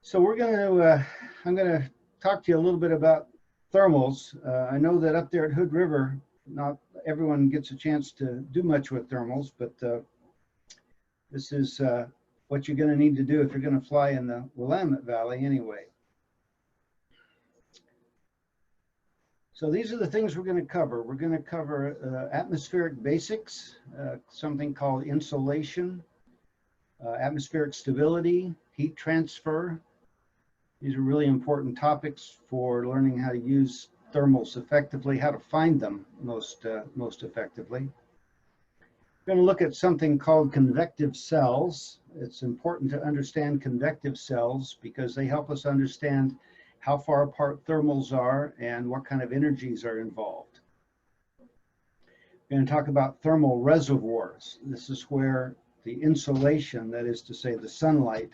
So I'm going to talk to you a little bit about thermals. I know that up there at Hood River, not everyone gets a chance to do much with thermals, but this is what you're going to need to do if you're going to fly in the Willamette Valley anyway. So these are the things we're going to cover. We're going to cover atmospheric basics, something called insolation, atmospheric stability, heat transfer. These are really important topics for learning how to use thermals effectively, how to find them most effectively. We're going to look at something called convective cells. It's important to understand convective cells because they help us understand how far apart thermals are and what kind of energies are involved. We're going to talk about thermal reservoirs. This is where the insolation, that is to say the sunlight,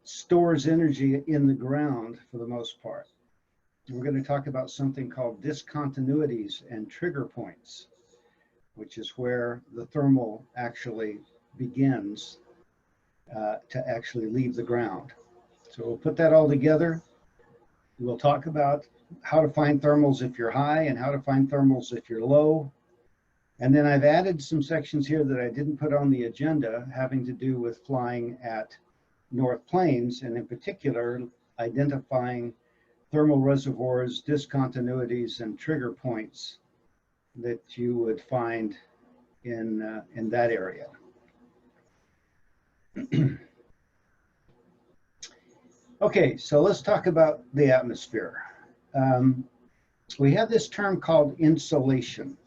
stores energy in the ground for the most part. We're going to talk about something called discontinuities and trigger points, which is where the thermal actually begins to actually leave the ground. So we'll put that all together. We'll talk about how to find thermals if you're high and how to find thermals if you're low. And then I've added some sections here that I didn't put on the agenda having to do with flying at North Plains, and in particular, identifying thermal reservoirs, discontinuities, and trigger points that you would find in that area. Okay, so let's talk about the atmosphere. We have this term called insolation,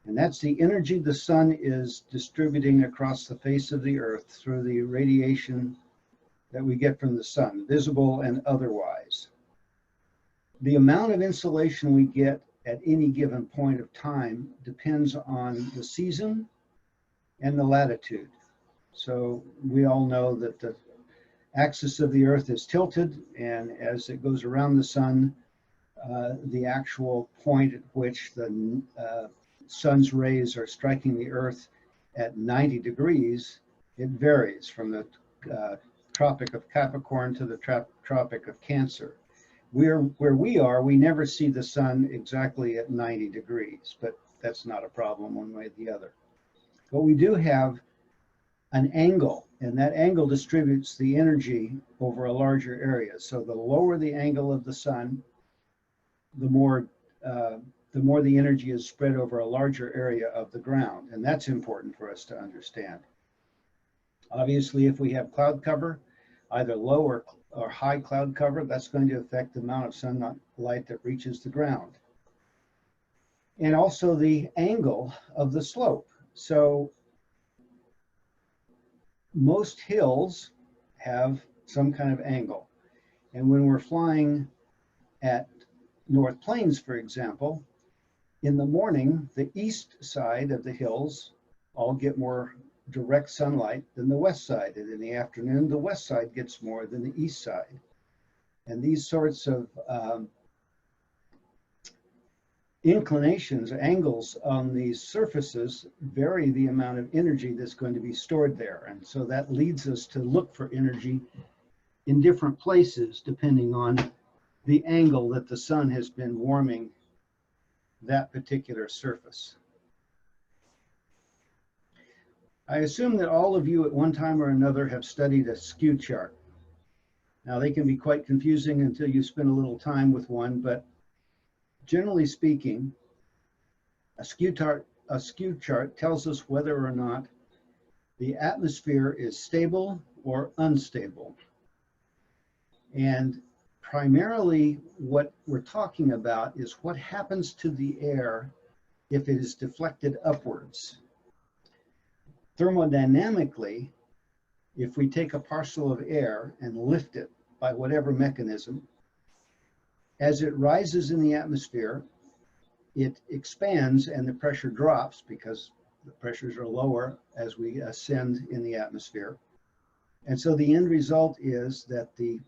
and that's the energy the sun is distributing across the face of the earth through the radiation that we get from the sun, visible and otherwise. The amount of insolation we get at any given point of time depends on the season and the latitude. So we all know that the axis of the earth is tilted, and as it goes around the sun, the actual point at which the sun's rays are striking the earth at 90 degrees, it varies from the Tropic of Capricorn to the Tropic of Cancer. Where we are, we never see the sun exactly at 90 degrees, but that's not a problem one way or the other. But we do have an angle, and that angle distributes the energy over a larger area. So the lower the angle of the sun, the more the energy is spread over a larger area of the ground, and that's important for us to understand. Obviously, if we have cloud cover, either low or high cloud cover, that's going to affect the amount of sunlight that reaches the ground. And also the angle of the slope. So most hills have some kind of angle. And when we're flying at North Plains, for example, in the morning, the east side of the hills all get more direct sunlight than the west side. And in the afternoon, the west side gets more than the east side. And these sorts of inclinations, angles on these surfaces vary the amount of energy that's going to be stored there. And so that leads us to look for energy in different places depending on the angle that the sun has been warming that particular surface. I assume that all of you at one time or another have studied a Skewt chart. Now they can be quite confusing until you spend a little time with one, but generally speaking, a Skewt chart tells us whether or not the atmosphere is stable or unstable. And primarily what we're talking about is what happens to the air if it is deflected upwards. Thermodynamically, if we take a parcel of air and lift it by whatever mechanism, as it rises in the atmosphere, it expands and the pressure drops because the pressures are lower as we ascend in the atmosphere. And so the end result is that the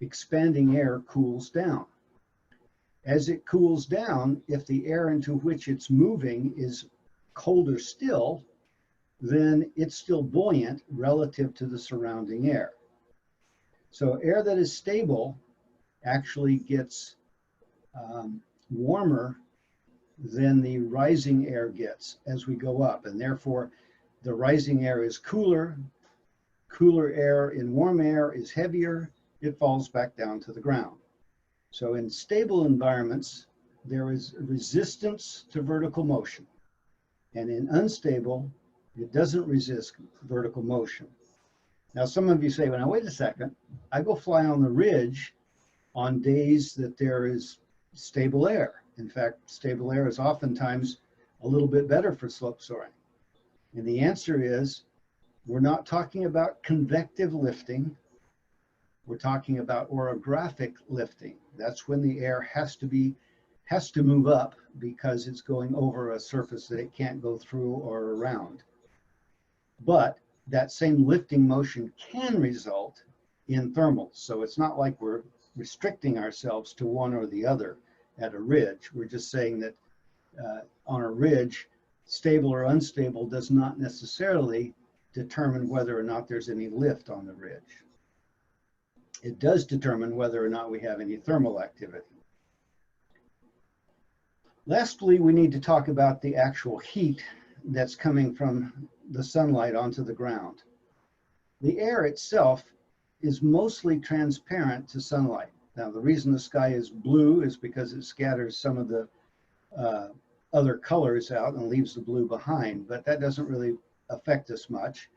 expanding air cools down. As it cools down, if the air into which it's moving is colder still, then it's still buoyant relative to the surrounding air. So air that is stable actually gets warmer than the rising air gets as we go up, and therefore the rising air is cooler. Cooler air in warm air is heavier. It falls back down to the ground. So in stable environments, there is resistance to vertical motion. And in unstable, it doesn't resist vertical motion. Now, some of you say, well, now wait a second. I go fly on the ridge on days that there is stable air. In fact, stable air is oftentimes a little bit better for slope soaring. And the answer is, we're not talking about convective lifting. We're talking about orographic lifting. That's when the air has to move up because it's going over a surface that it can't go through or around. But that same lifting motion can result in thermals. So it's not like we're restricting ourselves to one or the other at a ridge. We're just saying that on a ridge, stable or unstable does not necessarily determine whether or not there's any lift on the ridge. It does determine whether or not we have any thermal activity. Lastly, we need to talk about the actual heat that's coming from the sunlight onto the ground. The air itself is mostly transparent to sunlight. Now, the reason the sky is blue is because it scatters some of the other colors out and leaves the blue behind, but that doesn't really affect us much.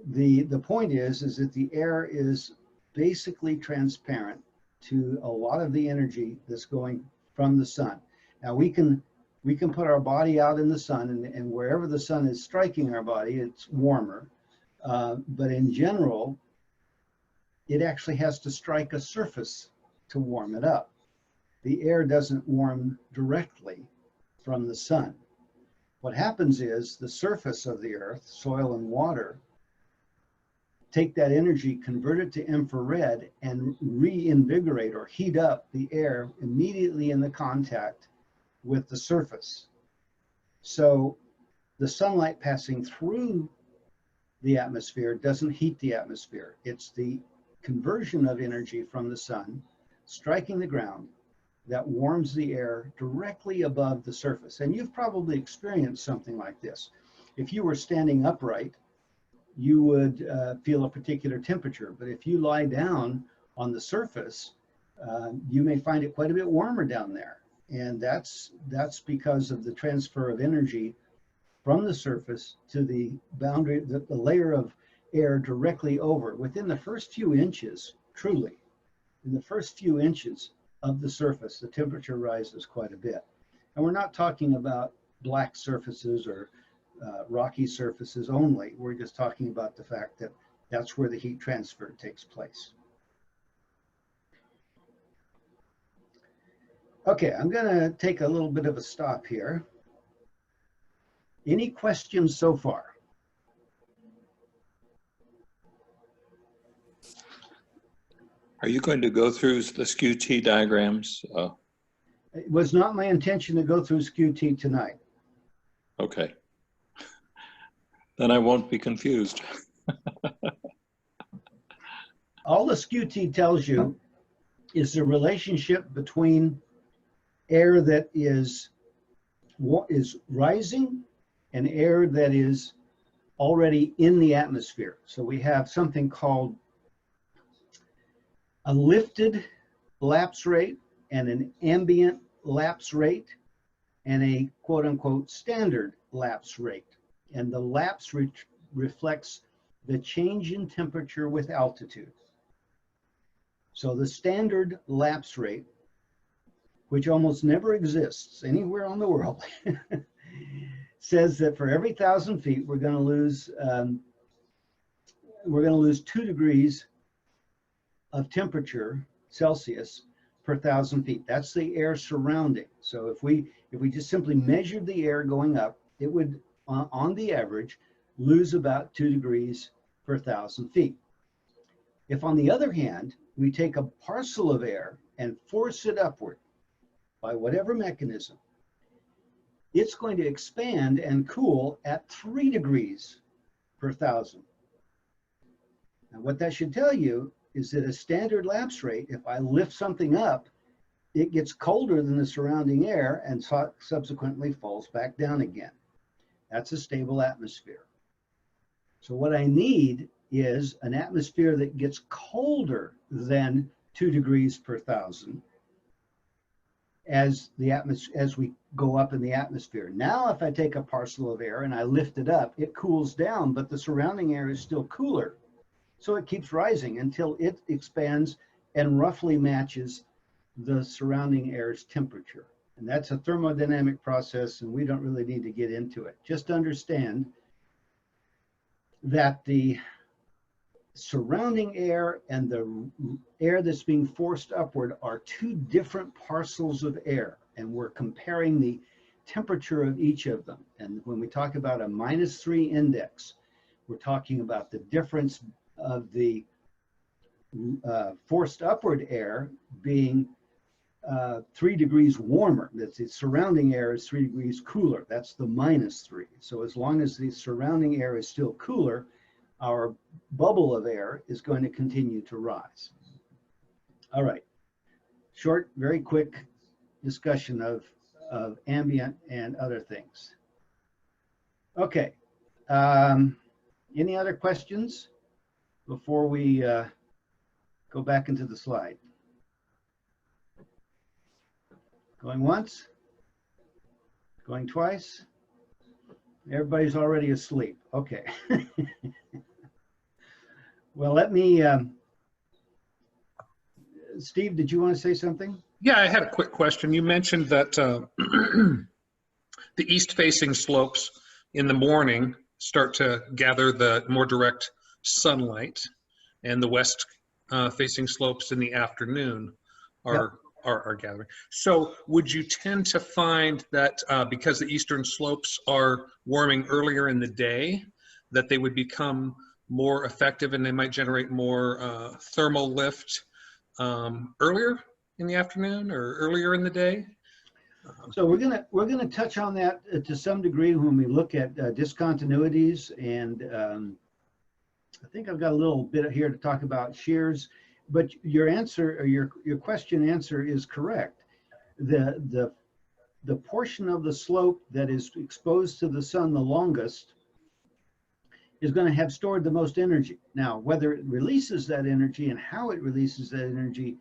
The point is that the air is basically transparent to a lot of the energy that's going from the sun. Now we can put our body out in the sun, and wherever the sun is striking our body, it's warmer. But in general, it actually has to strike a surface to warm it up. The air doesn't warm directly from the sun. What happens is the surface of the earth, soil and water, take that energy, convert it to infrared, and reinvigorate or heat up the air immediately in the contact with the surface. So the sunlight passing through the atmosphere doesn't heat the atmosphere. It's the conversion of energy from the sun striking the ground that warms the air directly above the surface. And you've probably experienced something like this. If you were standing upright, you would feel a particular temperature. But if you lie down on the surface, you may find it quite a bit warmer down there. And that's because of the transfer of energy from the surface to the boundary, the layer of air directly over. Within the first few inches, truly, in the first few inches of the surface, the temperature rises quite a bit. And we're not talking about black surfaces or rocky surfaces only. We're just talking about the fact that that's where the heat transfer takes place. Okay, I'm going to take a little bit of a stop here. Any questions so far? Are you going to go through the Skewt diagrams? It was not my intention to go through Skewt tonight. Okay. Then I won't be confused. All the Skewt tells you is the relationship between air that is rising and air that is already in the atmosphere. So we have something called a lifted lapse rate and an ambient lapse rate and a quote unquote standard lapse rate. And the lapse reflects the change in temperature with altitude. So the standard lapse rate, which almost never exists anywhere on the world, says that for every 1,000 feet, we're going to lose 2 degrees of temperature Celsius per 1,000 feet. That's the air surrounding. So if we just simply measured the air going up, it would, on the average, lose about 2 degrees per 1,000 feet. If, on the other hand, we take a parcel of air and force it upward by whatever mechanism, it's going to expand and cool at 3 degrees per 1,000. Now, what that should tell you is that a standard lapse rate, if I lift something up, it gets colder than the surrounding air and subsequently falls back down again. That's a stable atmosphere. So what I need is an atmosphere that gets colder than 2 degrees per thousand as we go up in the atmosphere. Now, if I take a parcel of air and I lift it up, it cools down, but the surrounding air is still cooler. So it keeps rising until it expands and roughly matches the surrounding air's temperature. And that's a thermodynamic process, and we don't really need to get into it. Just understand that the surrounding air and the air that's being forced upward are two different parcels of air, and we're comparing the temperature of each of them. And when we talk about a -3 index, we're talking about the difference of the forced upward air being 3 degrees warmer. That's the surrounding air is 3 degrees cooler. That's the -3. So as long as the surrounding air is still cooler, our bubble of air is going to continue to rise. All right, short, very quick discussion of ambient and other things. Okay, any other questions before we go back into the slide? Going once? Going twice? Everybody's already asleep. Okay. Well, let me, Steve, did you want to say something? Yeah, I had a quick question. You mentioned that the east-facing slopes in the morning start to gather the more direct sunlight, and the west-facing slopes in the afternoon are gathering. So would you tend to find that because the eastern slopes are warming earlier in the day, that they would become more effective and they might generate more thermal lift earlier in the afternoon or earlier in the day? So we're gonna touch on that to some degree when we look at discontinuities, and I think I've got a little bit here to talk about shears. But your answer, or your question answer, is correct. The portion of the slope that is exposed to the sun the longest is going to have stored the most energy. Now, whether it releases that energy and how it releases that energy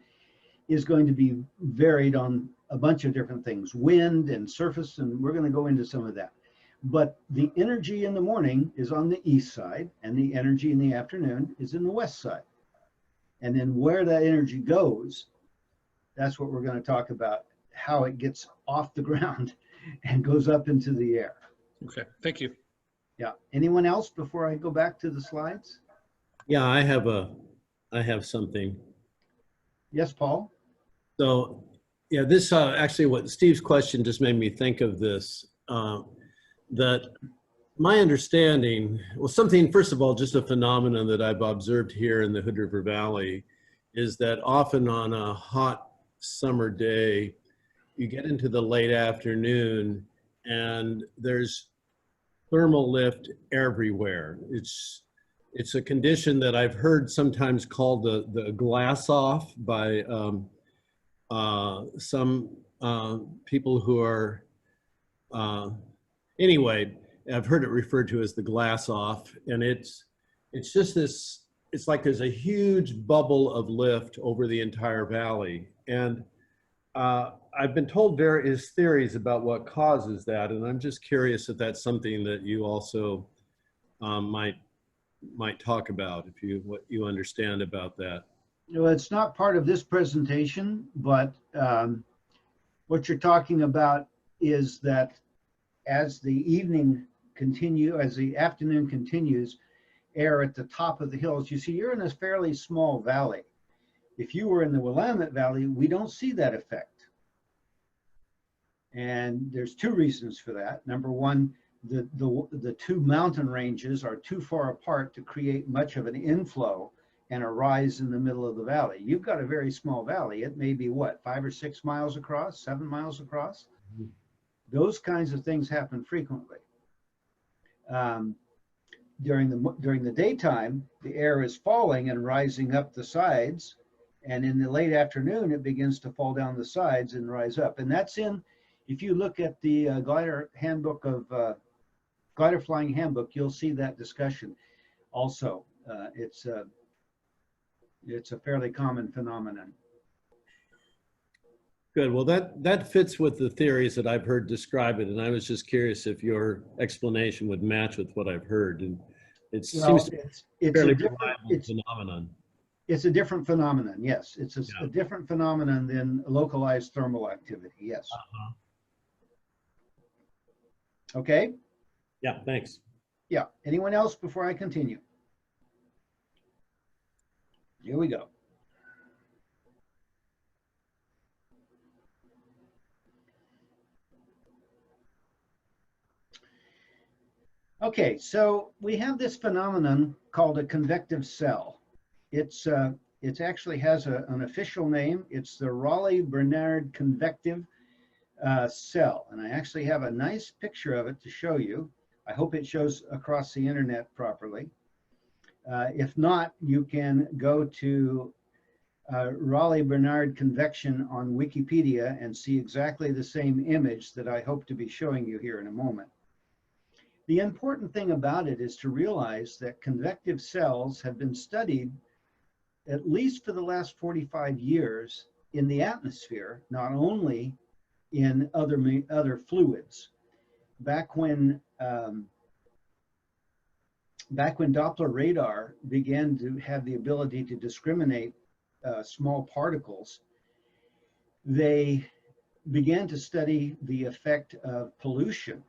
is going to be varied on a bunch of different things, wind and surface, and we're going to go into some of that. But the energy in the morning is on the east side, and the energy in the afternoon is in the west side. And then where that energy goes, that's what we're going to talk about, how it gets off the ground and goes up into the air. Okay, thank you. Yeah. Anyone else before I go back to the slides? Yeah, I have something. Yes, Paul? So, yeah, this actually what Steve's question just made me think of this, that my understanding, well, something, first of all, just a phenomenon that I've observed here in the Hood River Valley is that often on a hot summer day, you get into the late afternoon and there's thermal lift everywhere. It's a condition that I've heard sometimes called the glass off by some people who are, anyway, I've heard it referred to as the glass off, and it's just this, it's like there's a huge bubble of lift over the entire valley. And I've been told various theories about what causes that, and I'm just curious if that's something that you also might talk about, if what you understand about that. Well, it's not part of this presentation, but what you're talking about is that as the afternoon continues, air at the top of the hills, you see, you're in a fairly small valley. If you were in the Willamette Valley, we don't see that effect. And there's two reasons for that. Number one, the two mountain ranges are too far apart to create much of an inflow and a rise in the middle of the valley. You've got a very small valley. It may be what, 5 or 6 miles across, 7 miles across? Those kinds of things happen frequently. during the daytime, the air is falling and rising up the sides, and in the late afternoon, it begins to fall down the sides and rise up. And that's in, if you look at the glider handbook of glider flying handbook, you'll see that discussion. Also, it's a fairly common phenomenon. Good. Well, that fits with the theories that I've heard describe it, and I was just curious if your explanation would match with what I've heard. And it seems to be a fairly reliable phenomenon. It's a different phenomenon, yes. It's a Yeah. different phenomenon than localized thermal activity, yes. Okay? Yeah, thanks. Yeah. Anyone else before I continue? Here we go. Okay, so we have this phenomenon called a convective cell. It actually has an official name. It's the Rayleigh-Bernard convective cell. And I actually have a nice picture of it to show you. I hope it shows across the internet properly. If not, you can go to Rayleigh-Bernard convection on Wikipedia and see exactly the same image that I hope to be showing you here in a moment. The important thing about it is to realize that convective cells have been studied at least for the last 45 years in the atmosphere, not only in other fluids. Back when Doppler radar began to have the ability to discriminate small particles, they began to study the effect of pollution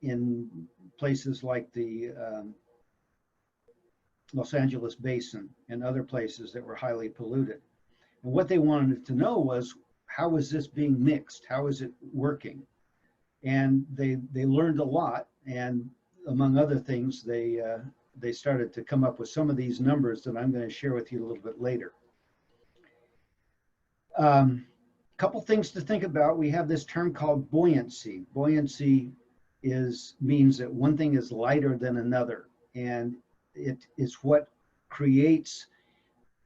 in places like the Los Angeles basin and other places that were highly polluted. And what they wanted to know was, how is this being mixed? How is it working? And they learned a lot, and among other things, they started to come up with some of these numbers that I'm going to share with you a little bit later. Couple things to think about. We have this term called buoyancy. Buoyancy means that one thing is lighter than another, and it is what creates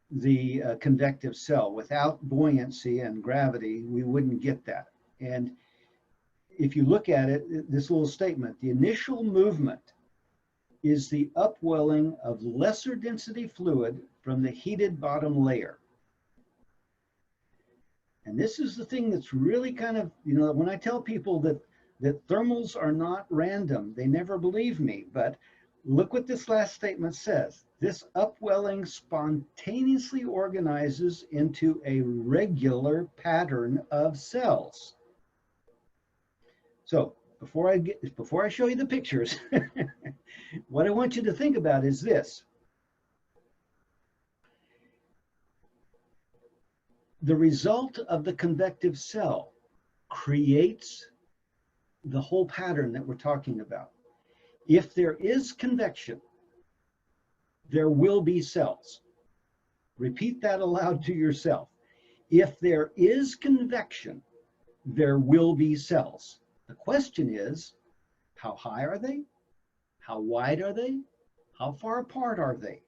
the convective cell. Without buoyancy and gravity, we wouldn't get that. And if you look at it, this little statement, the initial movement is the upwelling of lesser density fluid from the heated bottom layer. And this is the thing that's really kind of, when I tell people that thermals are not random, they never believe me. But look what this last statement says. This upwelling spontaneously organizes into a regular pattern of cells. So before I show you the pictures, what I want you to think about is this. The result of the convective cell creates the whole pattern that we're talking about. If there is convection, there will be cells. Repeat that aloud to yourself. If there is convection, there will be cells. The question is, how high are they? How wide are they? How far apart are they?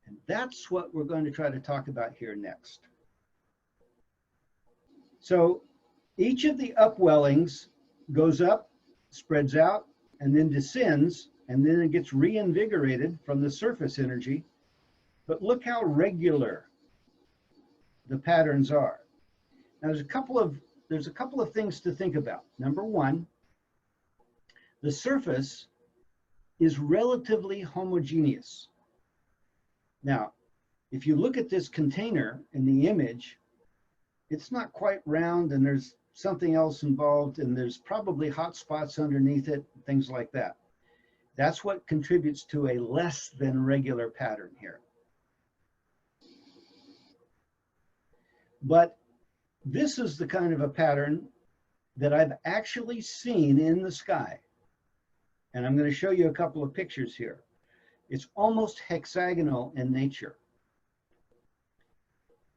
And that's what we're going to try to talk about here next. So each of the upwellings goes up, spreads out, and then descends, and then it gets reinvigorated from the surface energy. But look how regular the patterns are. Now there's a couple of things to think about. Number one, the surface is relatively homogeneous. Now, if you look at this container in the image, it's not quite round, and there's something else involved, and there's probably hot spots underneath it, things like that. That's what contributes to a less than regular pattern here. But this is the kind of a pattern that I've actually seen in the sky. And I'm going to show you a couple of pictures here. It's almost hexagonal in nature.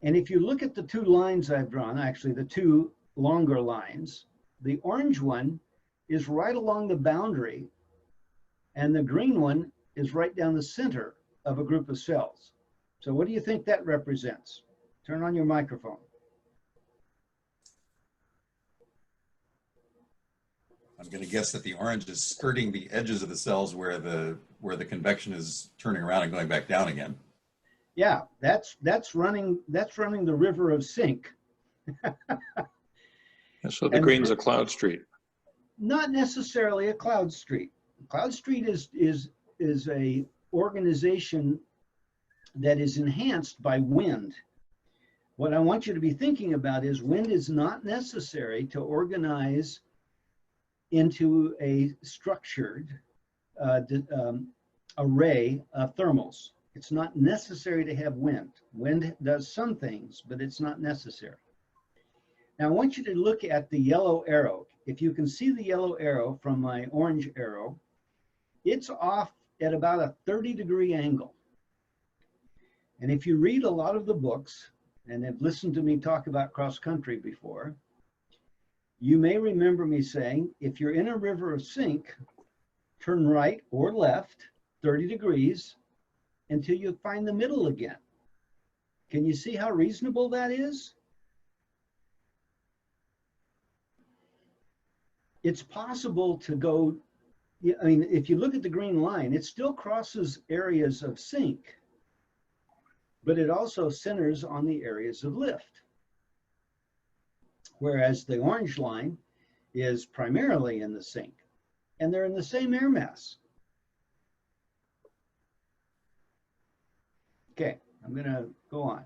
And if you look at the two lines I've drawn, actually the two longer lines, the orange one is right along the boundary And the green one is right down the center of a group of cells. So what do you think that represents? Turn on your microphone. I'm going to guess that the orange is skirting the edges of the cells where the convection is turning around and going back down again. Yeah, that's running the river of sync. So the green's a cloud street. Not necessarily a cloud street. Cloud street is a organization that is enhanced by wind. What I want you to be thinking about is wind is not necessary to organize into a structured array of thermals. It's not necessary to have wind. Wind does some things, but it's not necessary. Now I want you to look at the yellow arrow. If you can see the yellow arrow from my orange arrow, it's off at about a 30-degree angle. And if you read a lot of the books and have listened to me talk about cross-country before, you may remember me saying, if you're in a river of sync, turn right or left 30 degrees until you find the middle again. Can you see how reasonable that is? It's possible to go, I mean, if you look at the green line, it still crosses areas of sync, but it also centers on the areas of lift. Whereas the orange line is primarily in the sync, and they're in the same air mass. Okay, I'm gonna go on.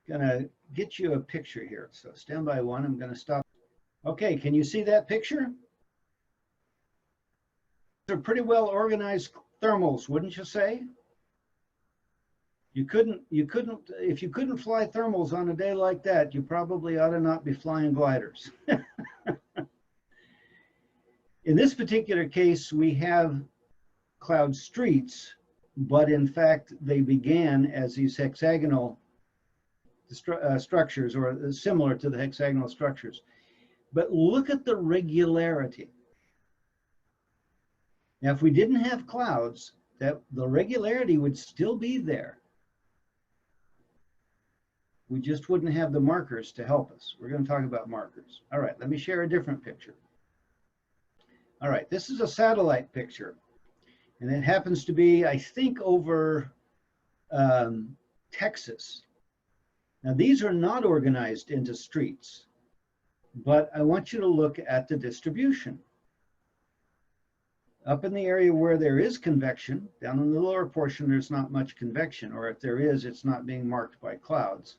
Gonna get you a picture here. So stand by one, I'm gonna stop. Okay, can you see that picture? They're pretty well organized thermals, wouldn't you say? If you couldn't fly thermals on a day like that, you probably ought to not be flying gliders. In this particular case, we have cloud streets, but in fact, they began as these hexagonal structures, or similar to the hexagonal structures. But look at the regularity. Now, if we didn't have clouds, the regularity would still be there. We just wouldn't have the markers to help us. We're going to talk about markers. All right, let me share a different picture. All right, this is a satellite picture. And it happens to be, I think, over Texas. Now, these are not organized into streets, but I want you to look at the distribution. Up in the area where there is convection, down in the lower portion, there's not much convection, or if there is, it's not being marked by clouds.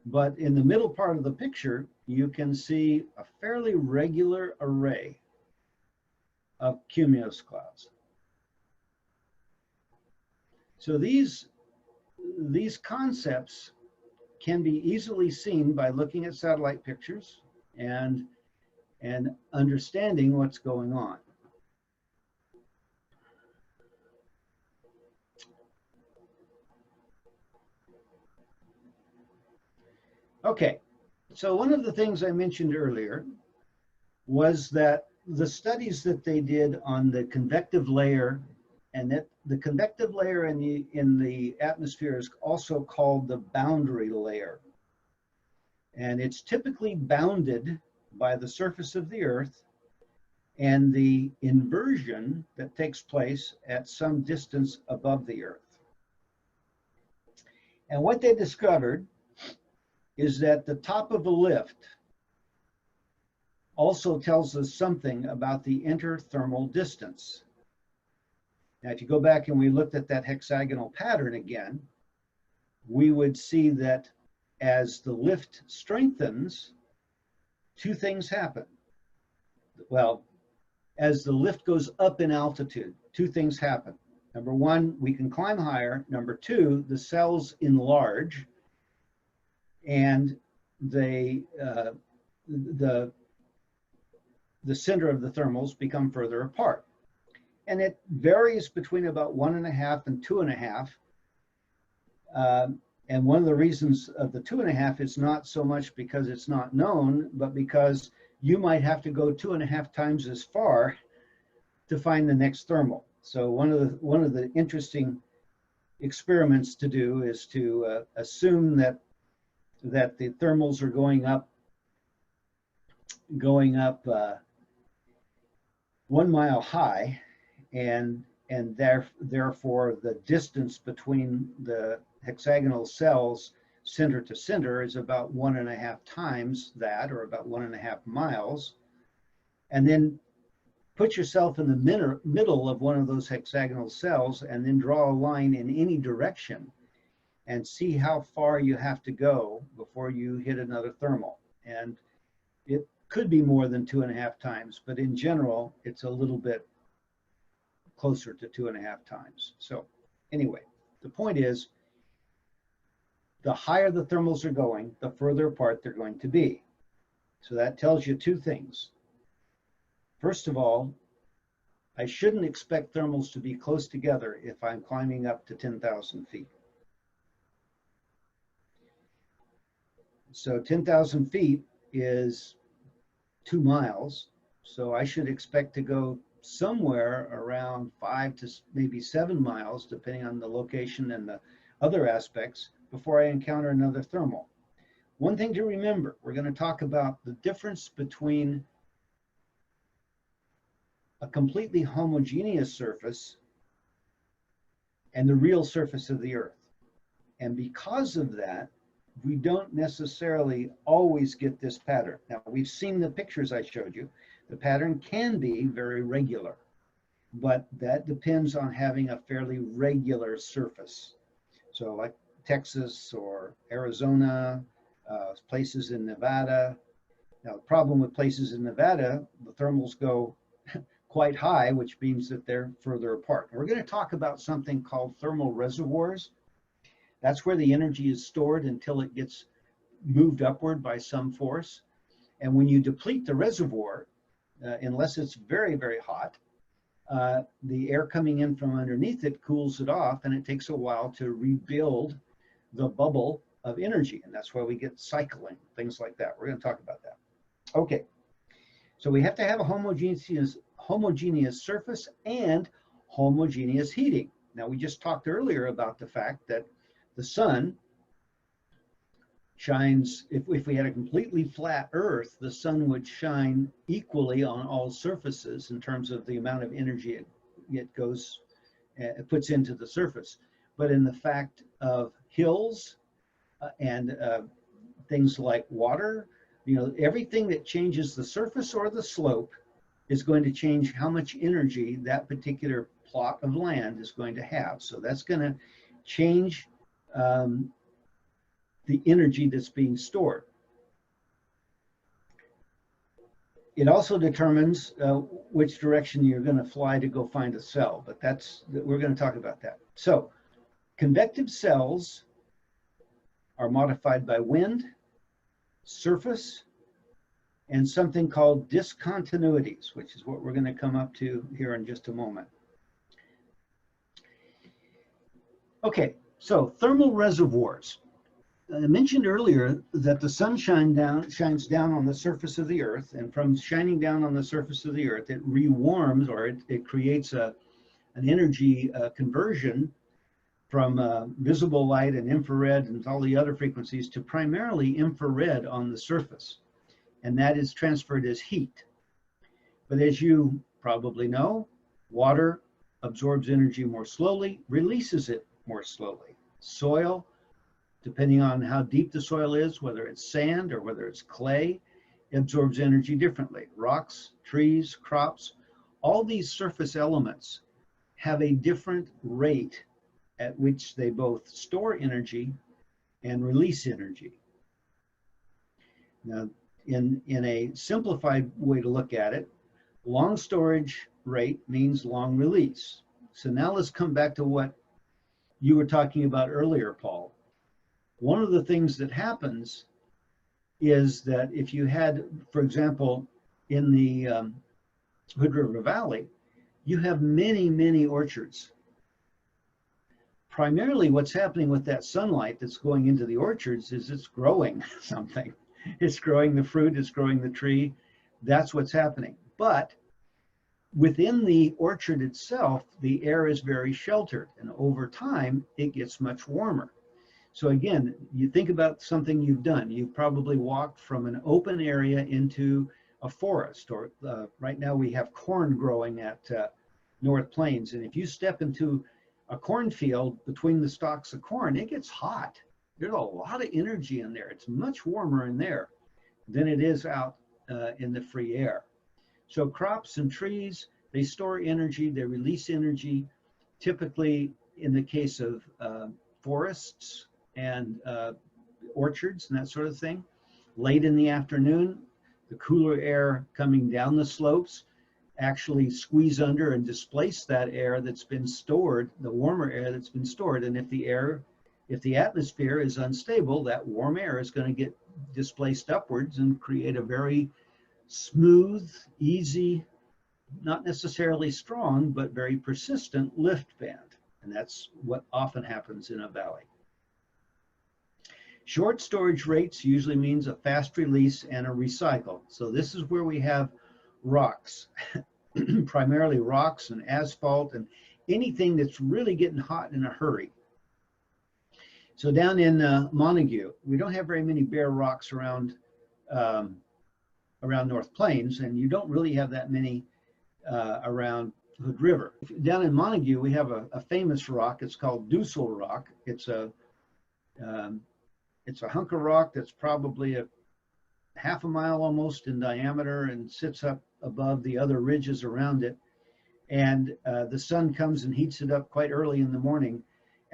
But in the middle part of the picture, you can see a fairly regular array of cumulus clouds. So these concepts can be easily seen by looking at satellite pictures and understanding what's going on. Okay, so one of the things I mentioned earlier was that the studies that they did on the convective layer, and that the convective layer in the atmosphere is also called the boundary layer. And it's typically bounded by the surface of the Earth and the inversion that takes place at some distance above the Earth. And what they discovered is that the top of a lift also tells us something about the interthermal distance. Now, if you go back and we looked at that hexagonal pattern again, we would see that as the lift strengthens, two things happen. Well, as the lift goes up in altitude, two things happen. Number one, we can climb higher. Number two, the cells enlarge, and the center of the thermals become further apart. And it varies between about 1.5 and 2.5. And one of the reasons of the 2.5 is not so much because it's not known, but because you might have to go 2.5 times as far to find the next thermal. So one of the interesting experiments to do is to assume that the thermals are going up 1 mile high, and therefore the distance between the hexagonal cells center to center is about 1.5 times that, or about 1.5 miles. And then put yourself in the middle of one of those hexagonal cells and then draw a line in any direction and see how far you have to go before you hit another thermal. And it could be more than 2.5 times, but in general, it's a little bit closer to 2.5 times. So anyway, the point is, the higher the thermals are going, the further apart they're going to be. So that tells you two things. First of all, I shouldn't expect thermals to be close together if I'm climbing up to 10,000 feet. So 10,000 feet is 2 miles. So I should expect to go somewhere around 5 to maybe 7 miles, depending on the location and the other aspects, before I encounter another thermal. One thing to remember, we're going to talk about the difference between a completely homogeneous surface and the real surface of the Earth. And because of that, we don't necessarily always get this pattern. Now, we've seen the pictures I showed you. The pattern can be very regular, but that depends on having a fairly regular surface. So like Texas or Arizona, places in Nevada. Now, the problem with places in Nevada, the thermals go quite high, which means that they're further apart. And we're going to talk about something called thermal reservoirs. That's where the energy is stored until it gets moved upward by some force. And when you deplete the reservoir, unless it's very, very hot, the air coming in from underneath it cools it off, and it takes a while to rebuild the bubble of energy. And that's why we get cycling, things like that. We're going to talk about that. Okay, so we have to have a homogeneous surface and homogeneous heating. Now, we just talked earlier about the fact that the sun shines, if we had a completely flat Earth, the sun would shine equally on all surfaces in terms of the amount of energy it puts into the surface. But in the fact of hills and things like water, everything that changes the surface or the slope is going to change how much energy that particular plot of land is going to have. So that's going to change the energy that's being stored. It also determines which direction you're going to fly to go find a cell, but we're going to talk about that. So convective cells are modified by wind, surface, and something called discontinuities, which is what we're going to come up to here in just a moment. Okay, so thermal reservoirs. I mentioned earlier that the sun shines down on the surface of the Earth, and from shining down on the surface of the Earth, it rewarms, or it creates an energy conversion from visible light and infrared and all the other frequencies to primarily infrared on the surface. And that is transferred as heat. But as you probably know, water absorbs energy more slowly, releases it more slowly. Soil, depending on how deep the soil is, whether it's sand or whether it's clay, absorbs energy differently. Rocks, trees, crops, all these surface elements have a different rate at which they both store energy and release energy. Now, in a simplified way to look at it, long storage rate means long release. So now let's come back to what you were talking about earlier, Paul. One of the things that happens is that if you had, for example, in the Hood River Valley, you have many, many orchards. Primarily what's happening with that sunlight that's going into the orchards is it's growing something. It's growing the fruit, it's growing the tree. That's what's happening. But within the orchard itself, the air is very sheltered, and over time, it gets much warmer. So again, you think about something you've done. You've probably walked from an open area into a forest, or right now we have corn growing at North Plains. And if you step into a cornfield between the stalks of corn, it gets hot. There's a lot of energy in there. It's much warmer in there than it is out in the free air. So crops and trees, they store energy, they release energy, typically in the case of forests and orchards and that sort of thing. Late in the afternoon, the cooler air coming down the slopes actually squeeze under and displace that air that's been stored, the warmer air that's been stored. And if the atmosphere is unstable, that warm air is going to get displaced upwards and create a very smooth, easy, not necessarily strong, but very persistent lift band. And that's what often happens in a valley. Short storage rates usually means a fast release and a recycle. So this is where we have rocks, primarily rocks and asphalt and anything that's really getting hot in a hurry. So down in Montague, we don't have very many bare rocks around North Plains, and you don't really have that many around Hood River. Down in Montague, we have a famous rock. It's called Dussel Rock. It's a hunk of rock that's probably a half a mile almost in diameter and sits up above the other ridges around it. And the sun comes and heats it up quite early in the morning.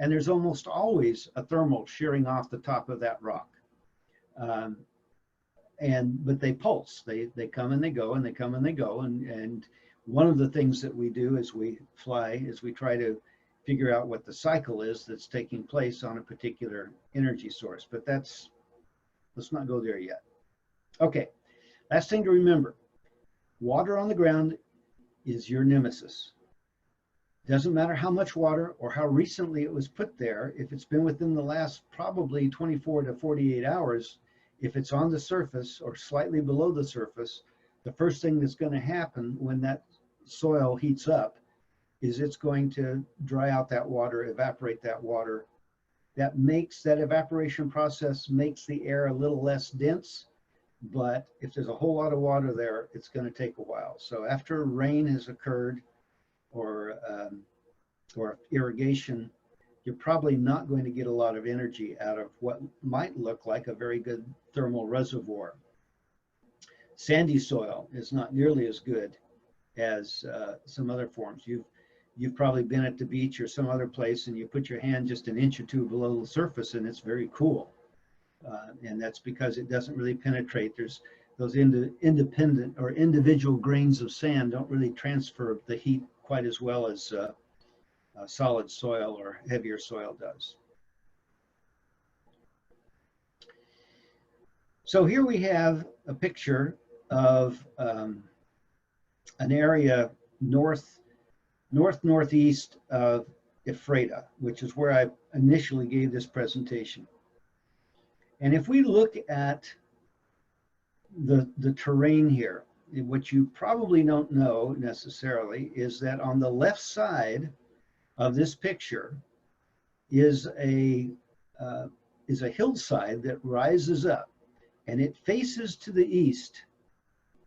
And there's almost always a thermal shearing off the top of that rock. But they pulse. They come and they go, and they come and they go. And one of the things that we do as we fly is we try to figure out what the cycle is that's taking place on a particular energy source. But let's not go there yet. Okay, last thing to remember, water on the ground is your nemesis. Doesn't matter how much water or how recently it was put there. If it's been within the last probably 24 to 48 hours, if it's on the surface or slightly below the surface, the first thing that's going to happen when that soil heats up is it's going to dry out that water, evaporate that water. That evaporation process makes the air a little less dense, but if there's a whole lot of water there, it's going to take a while. So after rain has occurred, or irrigation, you're probably not going to get a lot of energy out of what might look like a very good thermal reservoir. Sandy soil is not nearly as good as some other forms. You've probably been at the beach or some other place and you put your hand just an inch or two below the surface and it's very cool. And that's because it doesn't really penetrate. There's those independent or individual grains of sand don't really transfer the heat quite as well as solid soil or heavier soil does. So here we have a picture of an area northeast of Ephrata, which is where I initially gave this presentation. And if we look at the terrain here, what you probably don't know necessarily is that on the left side of this picture is a hillside that rises up, and it faces to the east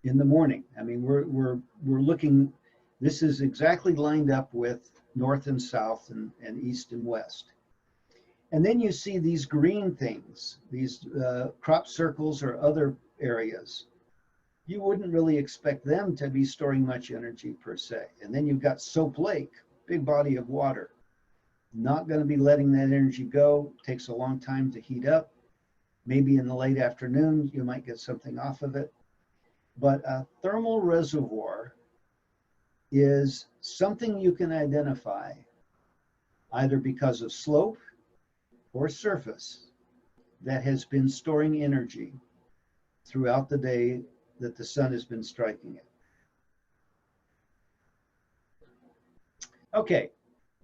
in the morning. I mean, we're looking. This is exactly lined up with north and south and east and west. And then you see these green things, these crop circles or other areas. You wouldn't really expect them to be storing much energy per se. And then you've got Soap Lake, big body of water. Not going to be letting that energy go. Takes a long time to heat up. Maybe in the late afternoon, you might get something off of it. But a thermal reservoir is something you can identify either because of slope or surface that has been storing energy throughout the day that the sun has been striking it. Okay,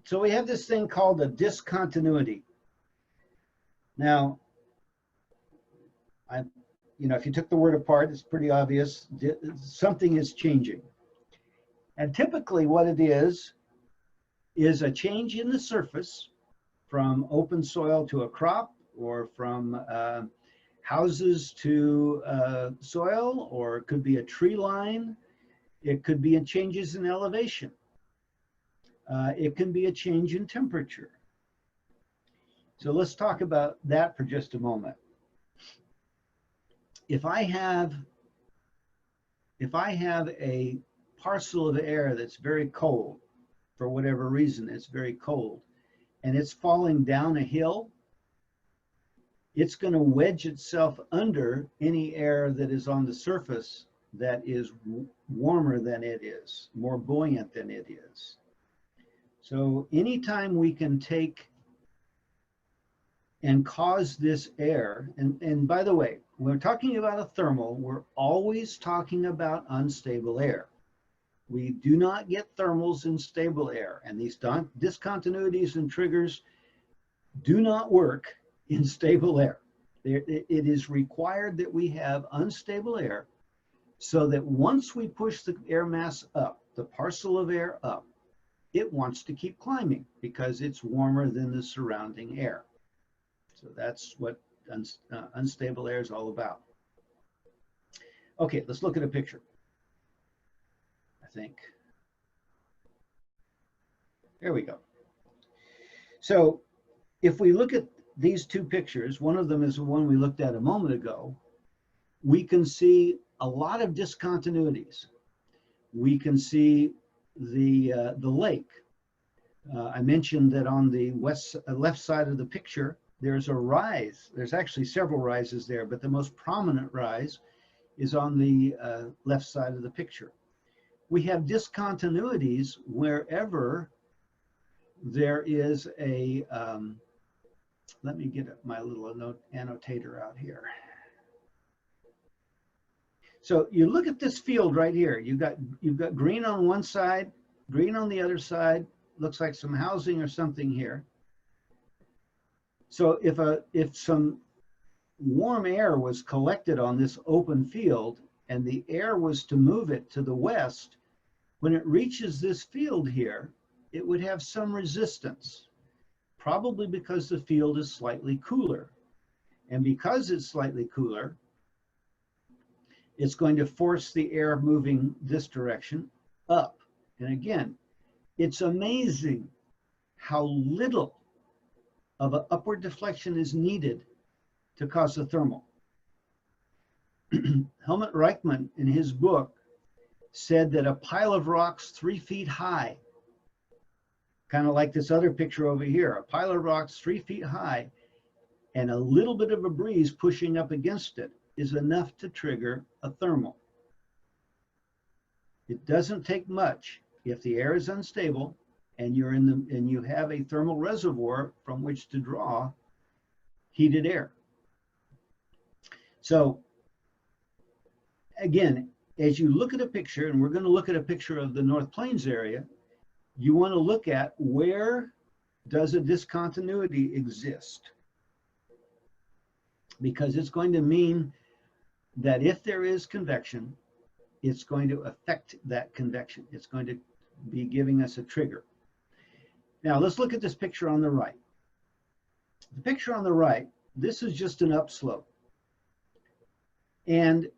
so we have this thing called a discontinuity. Now, if you took the word apart, it's pretty obvious. Something is changing. And typically what it is a change in the surface from open soil to a crop, or from houses to soil, or it could be a tree line. It could be changes in elevation. It can be a change in temperature. So let's talk about that for just a moment. If I have a parcel of air that's very cold, for whatever reason, it's very cold, and it's falling down a hill, it's going to wedge itself under any air that is on the surface that is warmer than it is, more buoyant than it is. So anytime we can take and cause this air, and by the way, when we're talking about a thermal, we're always talking about unstable air. We do not get thermals in stable air, and these discontinuities and triggers do not work in stable air. It is required that we have unstable air, so that once we push the air mass up, the parcel of air up, it wants to keep climbing because it's warmer than the surrounding air. So that's what unstable air is all about. Okay, let's look at a picture. I think. There we go. So if we look at these two pictures, one of them is the one we looked at a moment ago, we can see a lot of discontinuities. We can see the lake. I mentioned that on the left side of the picture, there's a rise. There's actually several rises there, but the most prominent rise is on the left side of the picture. We have discontinuities wherever there is a, let me get my little annotator out here. So you look at this field right here. You've got green on one side, green on the other side. Looks like some housing or something here. So if some warm air was collected on this open field and the air was to move it to the west, when it reaches this field here, it would have some resistance, probably because the field is slightly cooler. And because it's slightly cooler, it's going to force the air moving this direction up. And again, it's amazing how little of an upward deflection is needed to cause a thermal. Helmut Reichmann, in his book, said that a pile of rocks 3 feet high, kind of like this other picture over here, a pile of rocks 3 feet high, and a little bit of a breeze pushing up against it is enough to trigger a thermal. It doesn't take much. If the air is unstable and you have a thermal reservoir from which to draw heated air. So again, as you look at a picture, and we're going to look at a picture of the North Plains area, you want to look at where does a discontinuity exist? Because it's going to mean that if there is convection, it's going to affect that convection. It's going to be giving us a trigger. Now let's look at this picture on the right. The picture on the right, this is just an upslope. And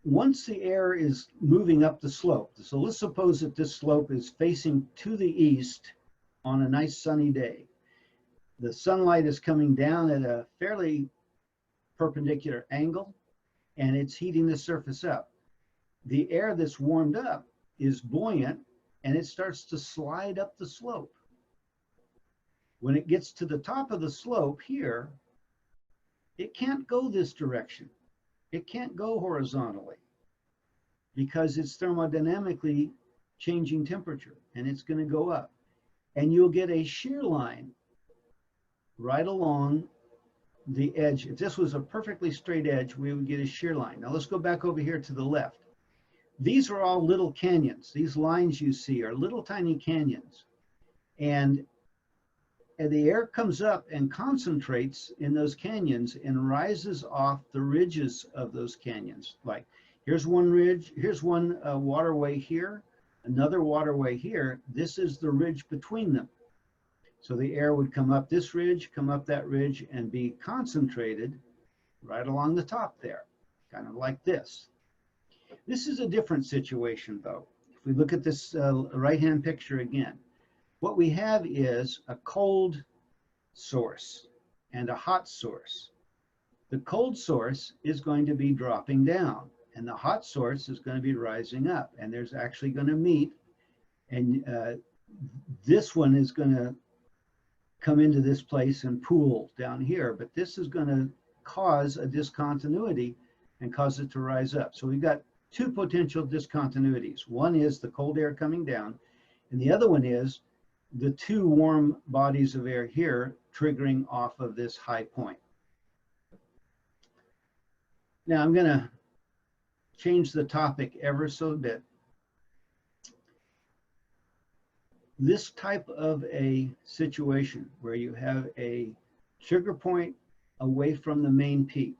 once the air is moving up the slope, so let's suppose that this slope is facing to the east on a nice sunny day. The sunlight is coming down at a fairly perpendicular angle, and it's heating the surface up. The air that's warmed up is buoyant, and it starts to slide up the slope. When it gets to the top of the slope here, it can't go this direction. It can't go horizontally because it's thermodynamically changing temperature, and it's going to go up. And you'll get a shear line right along the edge. If this was a perfectly straight edge, we would get a shear line. Now let's go back over here to the left. These are all little canyons. These lines you see are little tiny canyons. And the air comes up and concentrates in those canyons and rises off the ridges of those canyons. Like here's one ridge, here's one waterway here. another waterway here. This is the ridge between them. So the air would come up this ridge, come up that ridge, and be concentrated right along the top there, kind of like this. This is a different situation, though. If we look at this right-hand picture again, what we have is a cold source and a hot source. The cold source is going to be dropping down, and the hot source is going to be rising up, and there's actually going to meet, and this one is going to come into this place and pool down here, but this is going to cause a discontinuity and cause it to rise up. So we've got two potential discontinuities. One is the cold air coming down, and the other one is the two warm bodies of air here triggering off of this high point. Now I'm going to change the topic ever so bit. This type of a situation where you have a trigger point away from the main peak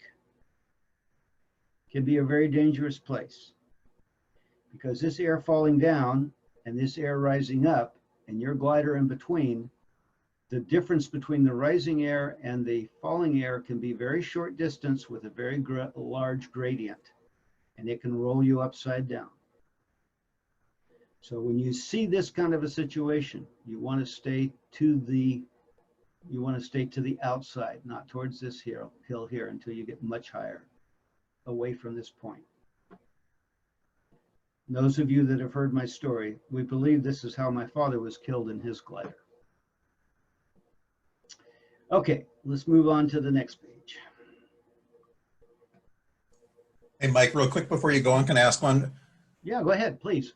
can be a very dangerous place, because this air falling down and this air rising up and your glider in between, the difference between the rising air and the falling air can be very short distance with a very large gradient, and it can roll you upside down. So when you see this kind of a situation, you want to stay to the outside, not towards this hill here, until you get much higher, away from this point. And those of you that have heard my story, we believe this is how my father was killed in his glider. Okay, let's move on to the next page. Hey, Mike, real quick before you go on, can I ask one? Yeah, go ahead, please.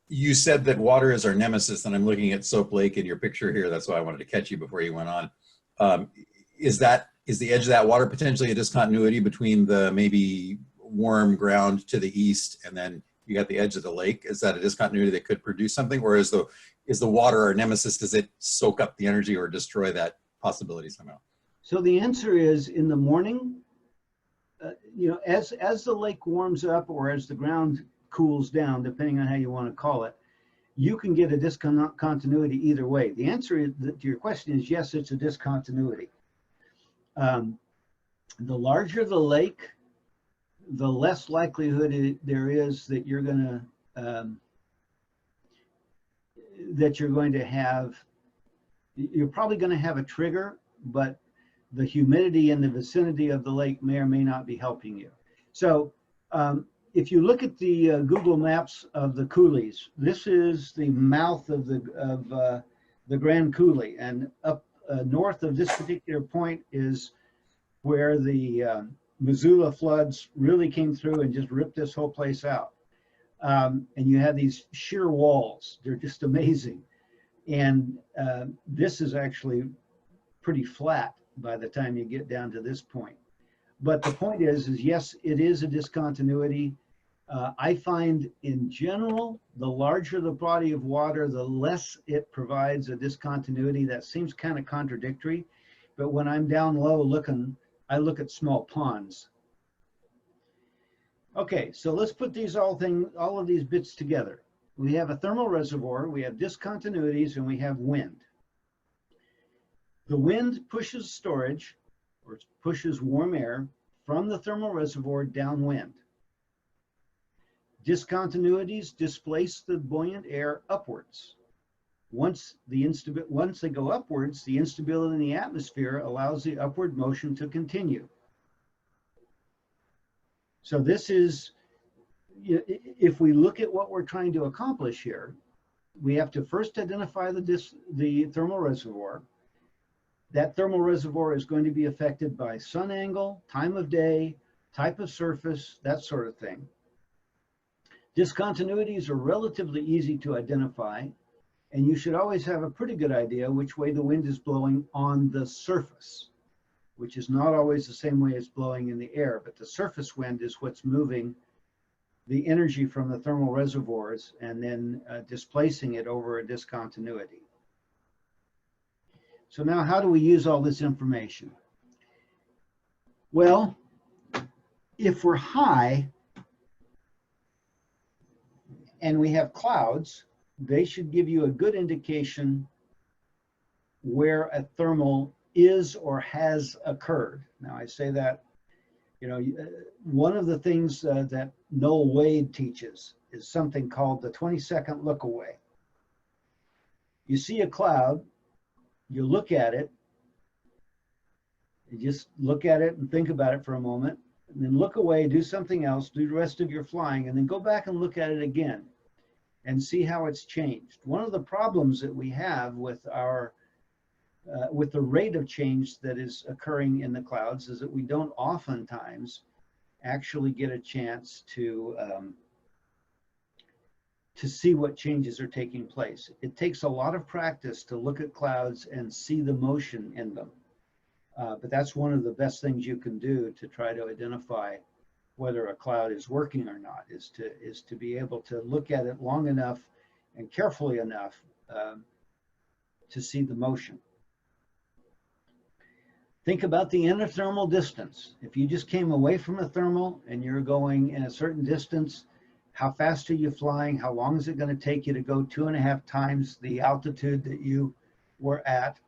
You said that water is our nemesis, and I'm looking at Soap Lake in your picture here. That's why I wanted to catch you before you went on. Is the edge of that water potentially a discontinuity between the maybe warm ground to the east, and then you got the edge of the lake? Is that a discontinuity that could produce something, or is the water our nemesis? Does it soak up the energy or destroy that possibility somehow? So the answer is, in the morning, as the lake warms up or as the ground cools down, depending on how you want to call it, you can get a discontinuity either way. The answer to your question is yes, it's a discontinuity. The larger the lake, the less likelihood there is that you're going to have, you're probably going to have a trigger, but the humidity in the vicinity of the lake may or may not be helping you. So if you look at the Google Maps of the coulees, this is the mouth of the Grand Coulee, and up north of this particular point is where the Missoula floods really came through and just ripped this whole place out. And you have these sheer walls. They're just amazing. And this is actually pretty flat by the time you get down to this point. But the point is yes, it is a discontinuity. I find in general, the larger the body of water, the less it provides a discontinuity. That seems kind of contradictory, but when I'm down low looking, I look at small ponds. Okay, so let's put all of these bits together. We have a thermal reservoir, we have discontinuities, and we have wind. The wind pushes storage, or pushes warm air from the thermal reservoir downwind. Discontinuities displace the buoyant air upwards. Once they go upwards, the instability in the atmosphere allows the upward motion to continue. So this is, if we look at what we're trying to accomplish here, we have to first identify the thermal reservoir. That thermal reservoir is going to be affected by sun angle, time of day, type of surface, that sort of thing. Discontinuities are relatively easy to identify, and you should always have a pretty good idea which way the wind is blowing on the surface, which is not always the same way it's blowing in the air, but the surface wind is what's moving the energy from the thermal reservoirs and then displacing it over a discontinuity. So now how do we use all this information? Well, if we're high and we have clouds, they should give you a good indication where a thermal is or has occurred. Now I say that, you know, one of the things that Noel Wade teaches is something called the 20-second look away. You see a cloud, you look at it, you just look at it and think about it for a moment, and then look away, do something else, do the rest of your flying, and then go back and look at it again and see how it's changed. One of the problems that we have with our with the rate of change that is occurring in the clouds is that we don't oftentimes actually get a chance to see what changes are taking place. It takes a lot of practice to look at clouds and see the motion in them. But that's one of the best things you can do to try to identify whether a cloud is working or not, is to be able to look at it long enough and carefully enough to see the motion. Think about the interthermal distance. If you just came away from a thermal and you're going in a certain distance, how fast are you flying? How long is it going to take you to go 2.5 times the altitude that you were at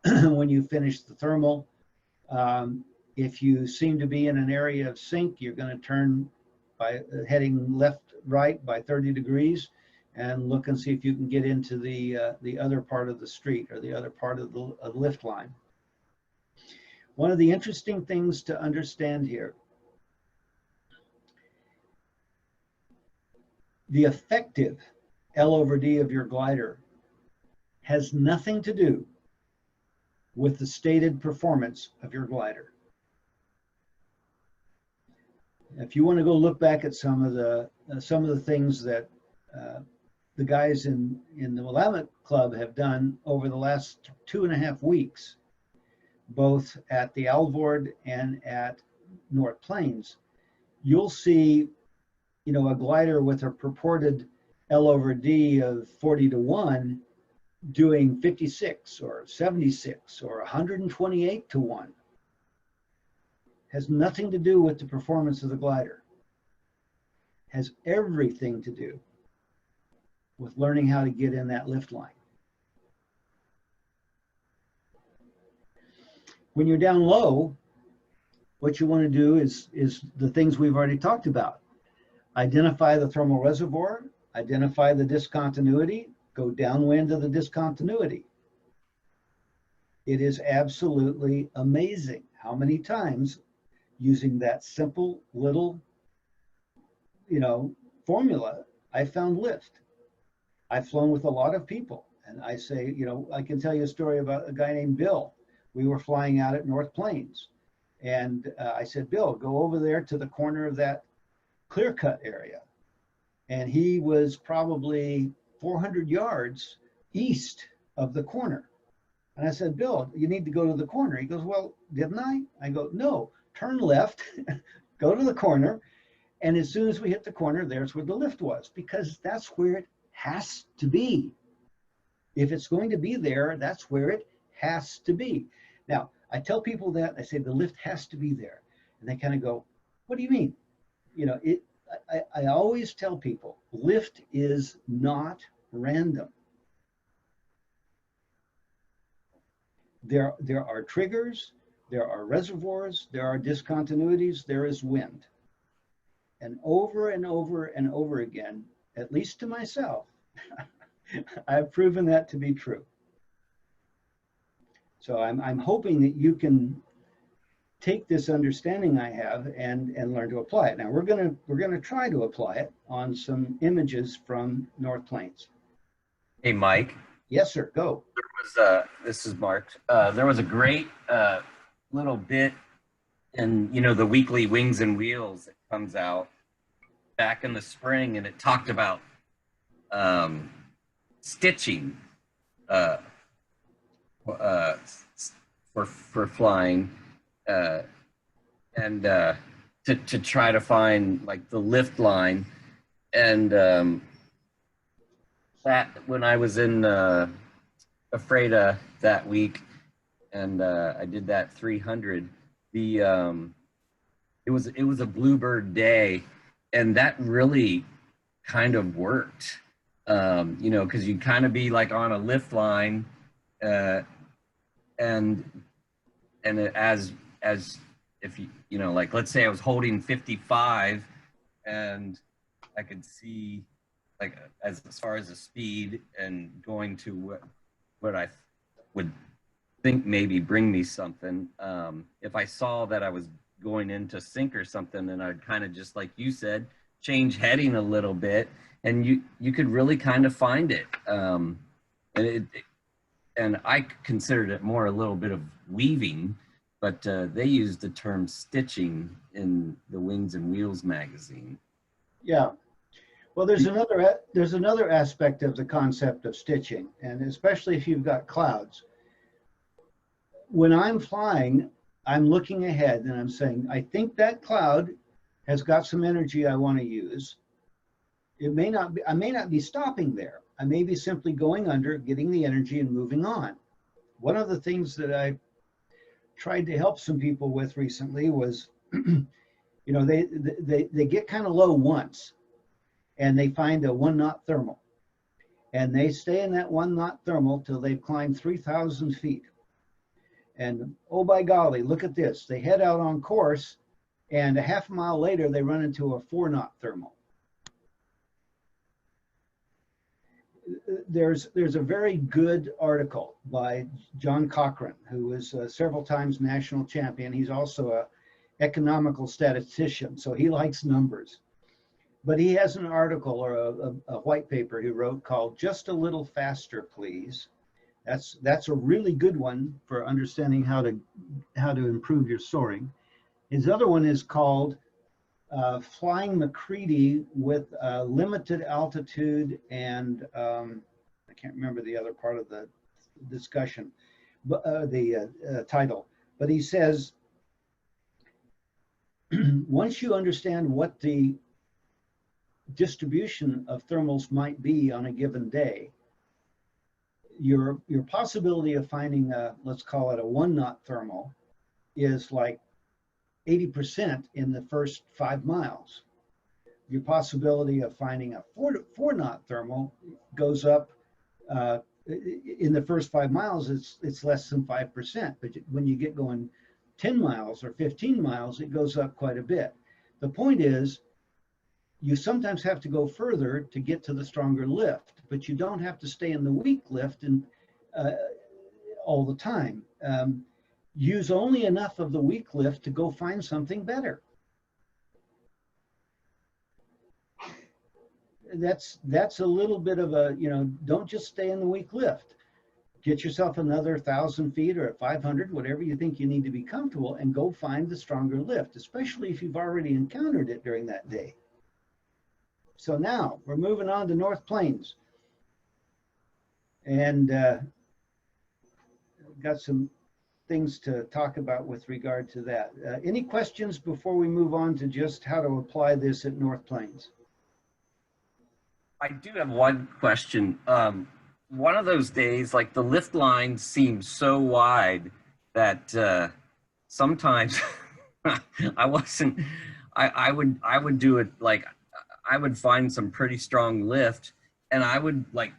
when you finished the thermal? If you seem to be in an area of sink, you're going to turn by heading left, right by 30 degrees and look and see if you can get into the other part of the street or the other part of the lift line. One of the interesting things to understand here, the effective L/D of your glider has nothing to do with the stated performance of your glider. If you want to go look back at some of the things that the guys in the Willamette Club have done over the last 2.5 weeks, both at the Alvord and at North Plains, you'll see, you know, a glider with a purported L/D of 40-1 doing 56 or 76 or 128-1. Has nothing to do with the performance of the glider. Has everything to do with learning how to get in that lift line. When you're down low, what you want to do is the things we've already talked about. Identify the thermal reservoir, identify the discontinuity, go downwind of the discontinuity. It is absolutely amazing how many times using that simple little, you know, formula, I found lift. I've flown with a lot of people, and I say, you know, I can tell you a story about a guy named Bill. We were flying out at North Plains, and I said, Bill, go over there to the corner of that clear cut area. And he was probably 400 yards east of the corner. And I said, Bill, you need to go to the corner. He goes, well, didn't I? I go, no, turn left, go to the corner. And as soon as we hit the corner, there's where the lift was, because that's where it has to be. If it's going to be there, that's where it has to be. Now, I tell people that, I say the lift has to be there. And they kind of go, what do you mean? You know, I always tell people, lift is not random. There are triggers, there are reservoirs, there are discontinuities, there is wind. And over and over and over again, at least to myself, I've proven that to be true. So I'm hoping that you can take this understanding I have and learn to apply it. Now we're gonna try to apply it on some images from North Plains. Hey, Mike. Yes, sir. Go. There was this is Mark. There was a great little bit in, you know, the weekly Wings and Wheels that comes out back in the spring, and it talked about stitching for flying, and to try to find like the lift line. And that when I was in Ephrata that week, and I did that 300, it was a bluebird day, and that really kind of worked. You know, because you'd kind of be like on a lift line, and as if you know, like let's say I was holding 55, and I could see like as far as the speed and going to what I would think maybe bring me something. If I saw that I was going into sink or something, then I'd kind of just like you said, change heading a little bit, and you could really kind of find it. And I considered it more a little bit of weaving, but they used the term stitching in the Wings and Wheels magazine. Yeah. Well, there's another aspect of the concept of stitching, and especially if you've got clouds. When I'm flying, I'm looking ahead and I'm saying, I think that cloud has got some energy I want to use. It may not be, I may not be stopping there. I may be simply going under, getting the energy and moving on. One of the things that I tried to help some people with recently was, you know, they get kind of low once and they find a 1 knot thermal. And they stay in that 1 knot thermal till they've climbed 3,000 feet. And oh, by golly, look at this. They head out on course, and a half mile later, they run into a 4 knot thermal. There's a very good article by John Cochran, who is several times national champion. He's also an economical statistician, so he likes numbers. But he has an article or a white paper he wrote called "Just a Little Faster, Please." That's a really good one for understanding how to improve your soaring. His other one is called "Flying McCready with Limited Altitude," and I can't remember the other part of the discussion, but the title. But he says, once you understand what the distribution of thermals might be on a given day, your possibility of finding a, let's call it a 1 knot thermal, is like 80% in the first 5 miles. Your possibility of finding a 4 knot thermal goes up in the first 5 miles. It's less than 5%, but when you get going 10 miles or 15 miles, it goes up quite a bit. The point is, you sometimes have to go further to get to the stronger lift, but you don't have to stay in the weak lift and all the time. Use only enough of the weak lift to go find something better. That's a little bit of a, you know, don't just stay in the weak lift. Get yourself another 1,000 feet or 500, whatever you think you need to be comfortable, and go find the stronger lift, especially if you've already encountered it during that day. So now we're moving on to North Plains, and got some things to talk about with regard to that. Any questions before we move on to just how to apply this at North Plains? I do have one question. One of those days, like the lift line seemed so wide that sometimes I would do it like, I would find some pretty strong lift, and I would like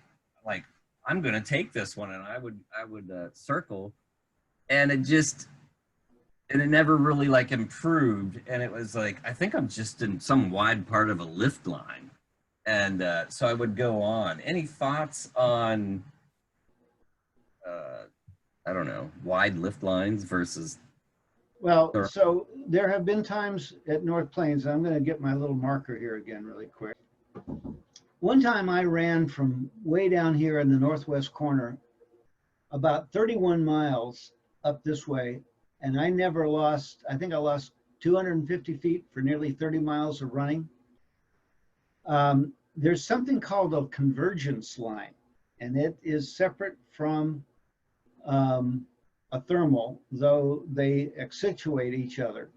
I'm gonna take this one, and I would circle, and it never really like improved, and it was like, I think I'm just in some wide part of a lift line, and so I would go on. Any thoughts on I don't know, wide lift lines versus? Well, so there have been times at North Plains, I'm going to get my little marker here again really quick. One time I ran from way down here in the northwest corner, about 31 miles up this way, and I never lost, I think I lost 250 feet for nearly 30 miles of running. There's something called a convergence line, and it is separate from a thermal, though they accentuate each other.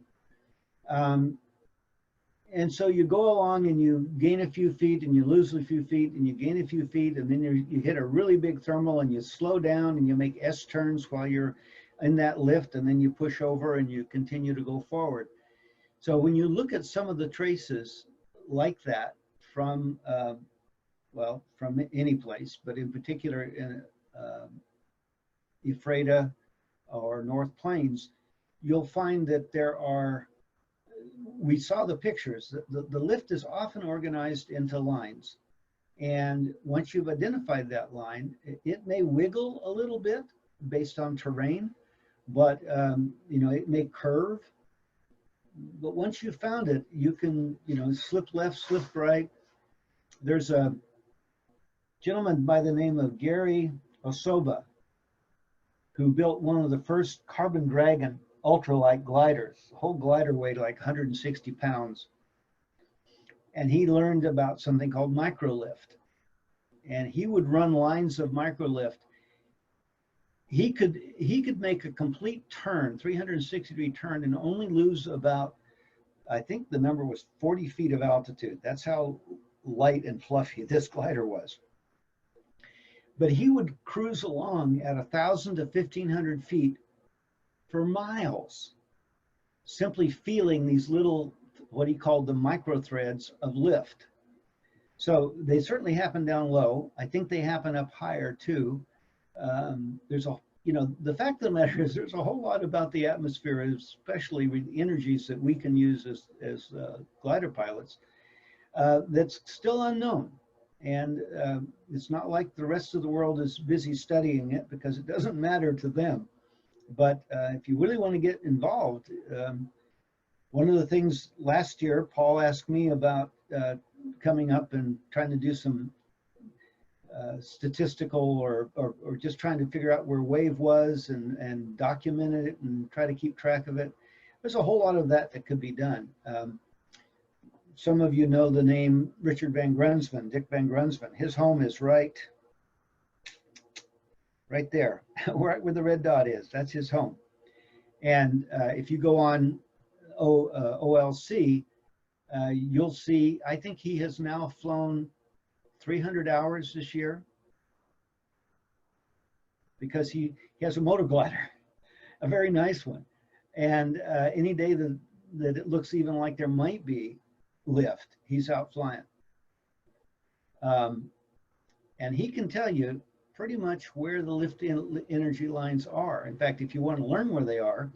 And so you go along and you gain a few feet and you lose a few feet and you gain a few feet, and then you hit a really big thermal and you slow down and you make S turns while you're in that lift, and then you push over and you continue to go forward. So when you look at some of the traces like that from, well, from any place, but in particular in Ephrata or North Plains, you'll find that there are, we saw the pictures, the lift is often organized into lines. And once you've identified that line, it may wiggle a little bit based on terrain, but you know, it may curve. But once you've found it, you can, you know, slip left, slip right. There's a gentleman by the name of Gary Osoba who built one of the first Carbon Dragon ultralight gliders. The whole glider weighed like 160 pounds. And he learned about something called microlift. And he would run lines of microlift. He could make a complete turn, 360-degree turn, and only lose about, I think the number was 40 feet of altitude. That's how light and fluffy this glider was. But he would cruise along at 1,000 to 1,500 feet for miles, simply feeling these little, what he called the micro threads of lift. So they certainly happen down low. I think they happen up higher too. There's a, you know, the fact of the matter is there's a whole lot about the atmosphere, especially with the energies that we can use as glider pilots, that's still unknown. And it's not like the rest of the world is busy studying it because it doesn't matter to them. But if you really want to get involved, one of the things last year, Paul asked me about coming up and trying to do some statistical or just trying to figure out where wave was and document it and try to keep track of it. There's a whole lot of that could be done. Some of you know the name Richard Van Grunsven, Dick Van Grunsven. His home is right there, right where the red dot is. That's his home. And if you go on OLC, you'll see, I think he has now flown 300 hours this year because he has a motor glider, a very nice one. And any day that it looks even like there might be lift, he's out flying. And he can tell you pretty much where the lift energy lines are. In fact, if you want to learn where they are,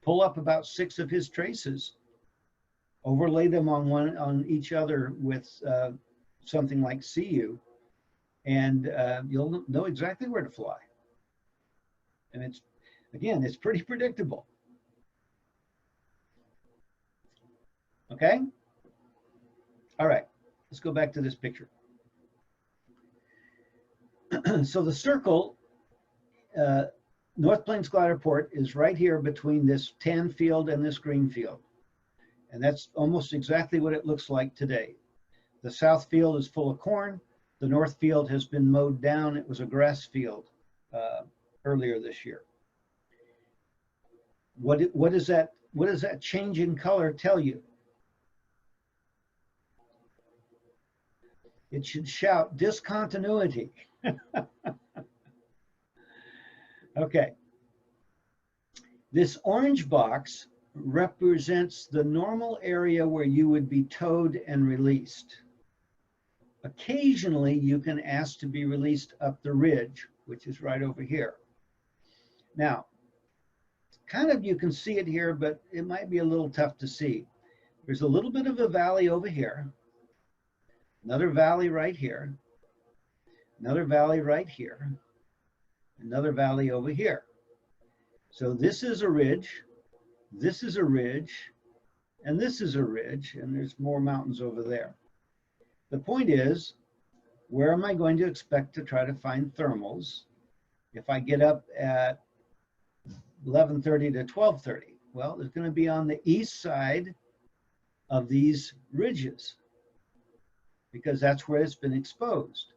pull up about 6 of his traces, overlay them on each other with something like CU, and you'll know exactly where to fly. And it's, again, it's pretty predictable. Okay? All right, let's go back to this picture. So the circle, North Plains Glider Port, is right here between this tan field and this green field. And that's almost exactly what it looks like today. The south field is full of corn. The north field has been mowed down. It was a grass field earlier this year. What does that change in color tell you? It should shout discontinuity. Okay. This orange box represents the normal area where you would be towed and released. Occasionally, you can ask to be released up the ridge, which is right over here. Now, kind of you can see it here, but it might be a little tough to see. There's a little bit of a valley over here, another valley right here, another valley right here, another valley over here. So this is a ridge, this is a ridge, and this is a ridge, and there's more mountains over there. The point is, where am I going to expect to try to find thermals if I get up at 11:30 to 12:30? Well, it's going to be on the east side of these ridges because that's where it's been exposed.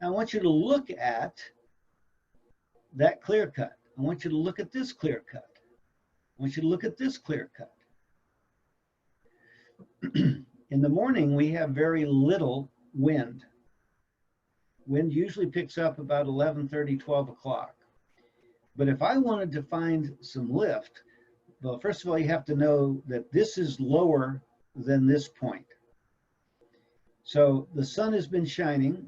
Now, I want you to look at that clear cut. I want you to look at this clear cut. I want you to look at this clear cut. In the morning, we have very little wind. Wind usually picks up about 11:30, 12 o'clock. But if I wanted to find some lift, well, first of all, you have to know that this is lower than this point. So the sun has been shining.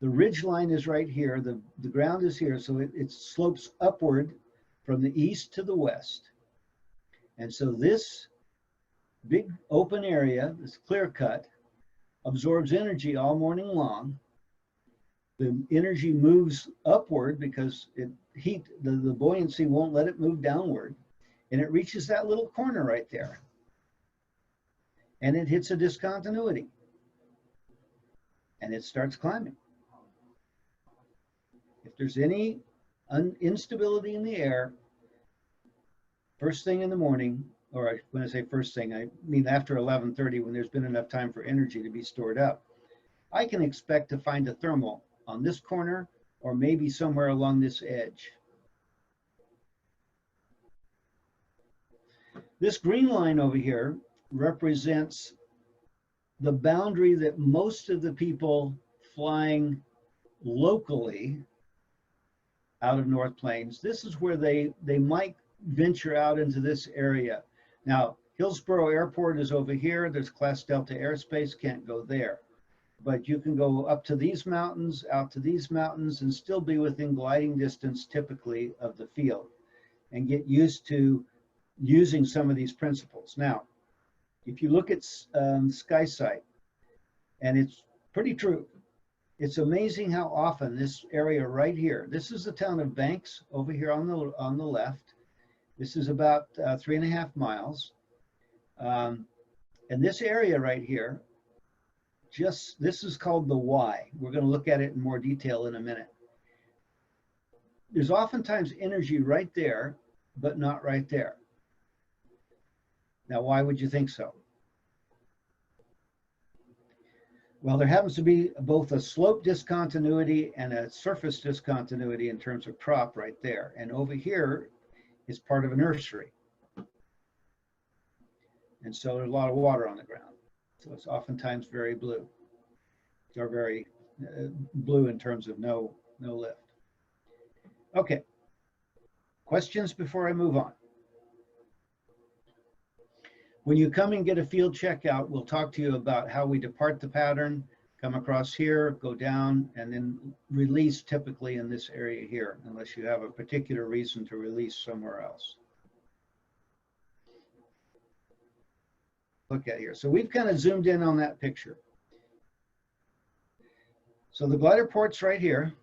The ridge line is right here. The ground is here. So it slopes upward from the east to the west. And so this big open area, this clear cut, absorbs energy all morning long. The energy moves upward because the buoyancy won't let it move downward. And it reaches that little corner right there. And it hits a discontinuity. And it starts climbing. If there's any instability in the air, first thing in the morning, or when I say first thing, I mean after 11:30, when there's been enough time for energy to be stored up, I can expect to find a thermal on this corner or maybe somewhere along this edge. This green line over here represents the boundary that most of the people flying locally out of North Plains, this is where they might venture out into this area. Now, Hillsborough Airport is over here. There's Class Delta airspace, can't go there. But you can go up to these mountains, out to these mountains, and still be within gliding distance typically of the field and get used to using some of these principles. Now, if you look at SkySight, and it's pretty true, it's amazing how often this area right here, this is the town of Banks over here on the left. This is about 3.5 miles. And this area right here, this is called the Y. We're going to look at it in more detail in a minute. There's oftentimes energy right there, but not right there. Now, why would you think so? Well, there happens to be both a slope discontinuity and a surface discontinuity in terms of crop right there. And over here is part of a nursery. And so there's a lot of water on the ground. So it's oftentimes very blue, or very blue in terms of no lift. Okay, questions before I move on? When you come and get a field checkout, we'll talk to you about how we depart the pattern, come across here, go down, and then release typically in this area here, unless you have a particular reason to release somewhere else. Look at here. So we've kind of zoomed in on that picture. So the glider port's right here.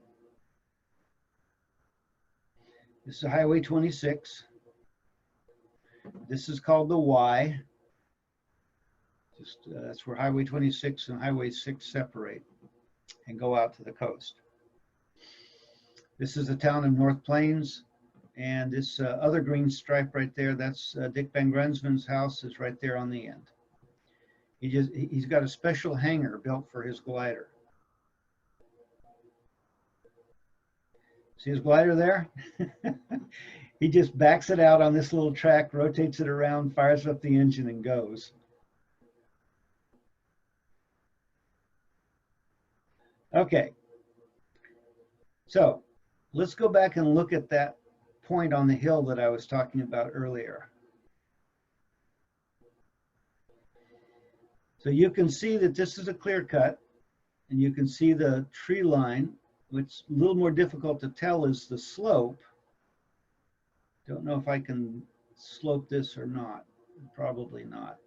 This is Highway 26. This is called the Y. That's where Highway 26 and Highway 6 separate and go out to the coast. This is the town of North Plains, and this other green stripe right there, that's Dick Van Grensman's house, is right there on the end. He's got a special hangar built for his glider. See his glider there? He just backs it out on this little track, rotates it around, fires up the engine, and goes. Okay, so let's go back and look at that point on the hill that I was talking about earlier. So you can see that this is a clear cut, and you can see the tree line, which a little more difficult to tell is the slope. Don't know if I can slope this or not, probably not.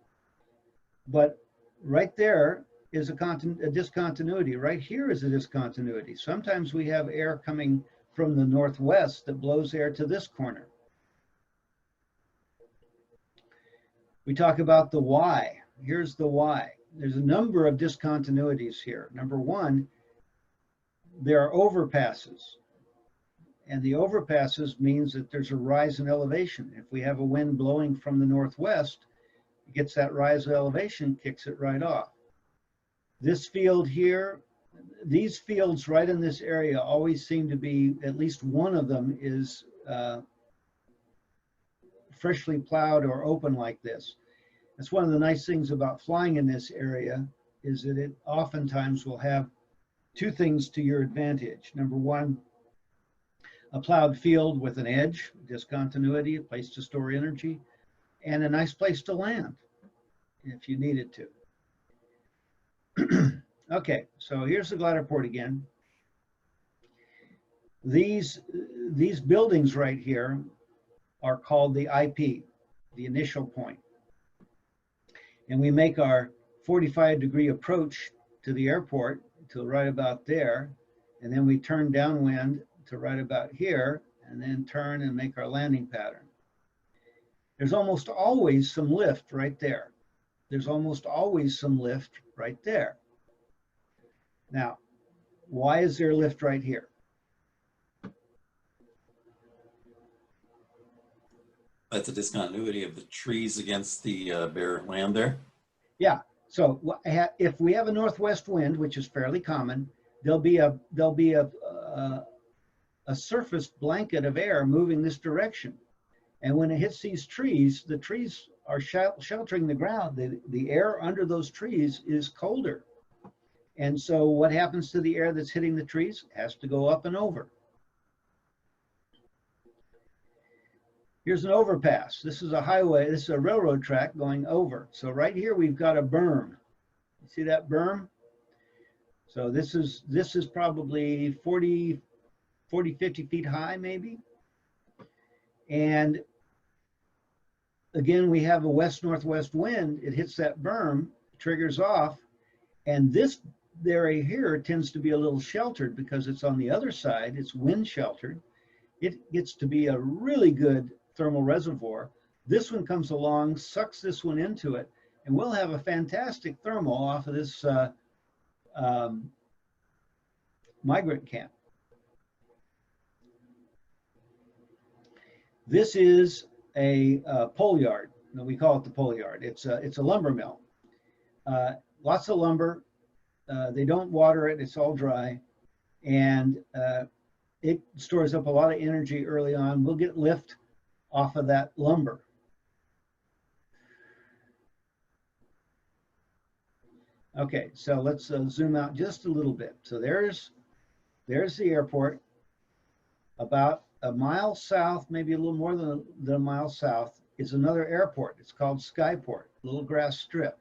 But right there is a discontinuity. Right here is a discontinuity. Sometimes we have air coming from the northwest that blows air to this corner. We talk about the Y. Here's the Y. There's a number of discontinuities here. Number one, there are overpasses. And the overpasses means that there's a rise in elevation. If we have a wind blowing from the northwest, it gets that rise of elevation, kicks it right off. This field here, these fields right in this area always seem to be, at least one of them is freshly plowed or open like this. That's one of the nice things about flying in this area, is that it oftentimes will have two things to your advantage. Number one, a plowed field with an edge, discontinuity, a place to store energy, and a nice place to land if you needed to. Okay, so here's the glider port again. These buildings right here are called the IP, the initial point. And we make our 45-degree approach to the airport to right about there. And then we turn downwind to right about here, and then turn and make our landing pattern. There's almost always some lift right there. There's almost always some lift right there. Now, why is there lift right here? That's a discontinuity of the trees against the bare land there. Yeah, so if we have a northwest wind, which is fairly common, there'll be a surface blanket of air moving this direction. And when it hits these trees, the trees are sheltering the ground. The air under those trees is colder. And so what happens to the air that's hitting the trees? It has to go up and over. Here's an overpass. This is a highway. This is a railroad track going over. So right here, we've got a berm. You see that berm? So this is probably 40, 50 feet high, maybe. And again, we have a west-northwest wind. It hits that berm, triggers off, and this area here tends to be a little sheltered because it's on the other side. It's wind sheltered. It gets to be a really good thermal reservoir. This one comes along, sucks this one into it, and we'll have a fantastic thermal off of this migrant camp. This is a pole yard. We call it the pole yard. It's a lumber mill. Lots of lumber. They don't water it. It's all dry, and it stores up a lot of energy early on. We'll get lift off of that lumber. Okay, so let's zoom out just a little bit. So there's the airport. About a mile south, maybe a little more than a mile south, is another airport. It's called Skyport, little grass strip.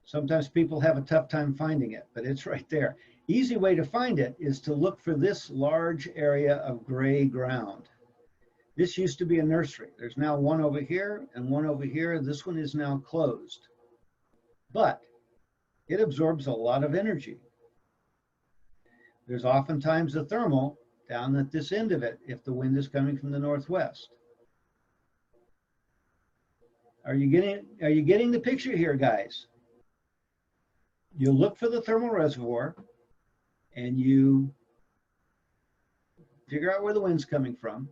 Sometimes people have a tough time finding it, but it's right there. Easy way to find it is to look for this large area of gray ground. This used to be a nursery. There's now one over here and one over here. This one is now closed, but it absorbs a lot of energy. There's oftentimes a thermal down at this end of it if the wind is coming from the northwest. Are you getting the picture here, guys? You look for the thermal reservoir and you figure out where the wind's coming from,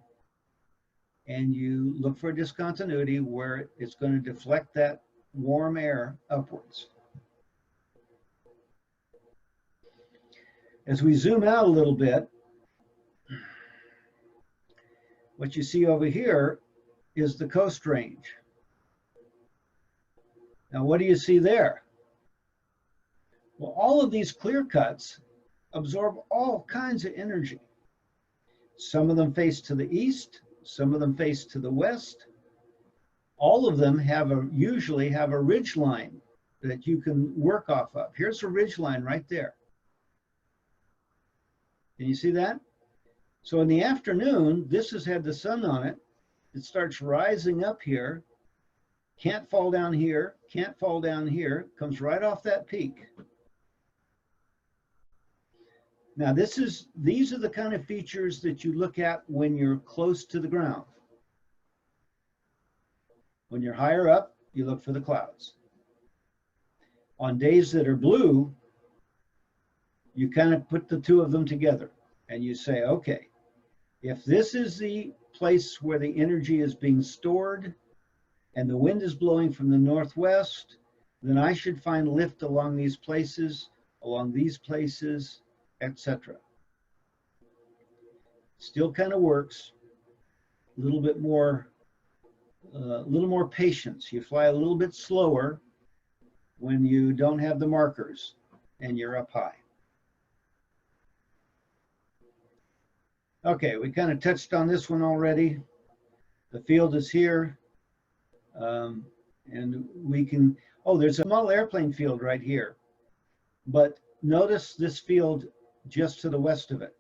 and you look for a discontinuity where it's going to deflect that warm air upwards. As we zoom out a little bit, what you see over here is the coast range. Now, what do you see there? Well, all of these clear cuts absorb all kinds of energy. Some of them face to the east, some of them face to the west. All of them usually have a ridge line that you can work off of. Here's a ridge line right there. Can you see that? So in the afternoon, this has had the sun on it. It starts rising up here, can't fall down here, can't fall down here, comes right off that peak. Now these are the kind of features that you look at when you're close to the ground. When you're higher up, you look for the clouds. On days that are blue, you kind of put the two of them together and you say, okay, if this is the place where the energy is being stored and the wind is blowing from the northwest, then I should find lift along these places, etc. Still kind of works. A little more patience. You fly a little bit slower when you don't have the markers and you're up high. Okay, we kind of touched on this one already. The field is here, and we can, Oh, there's a small airplane field right here. But notice this field just to the west of it.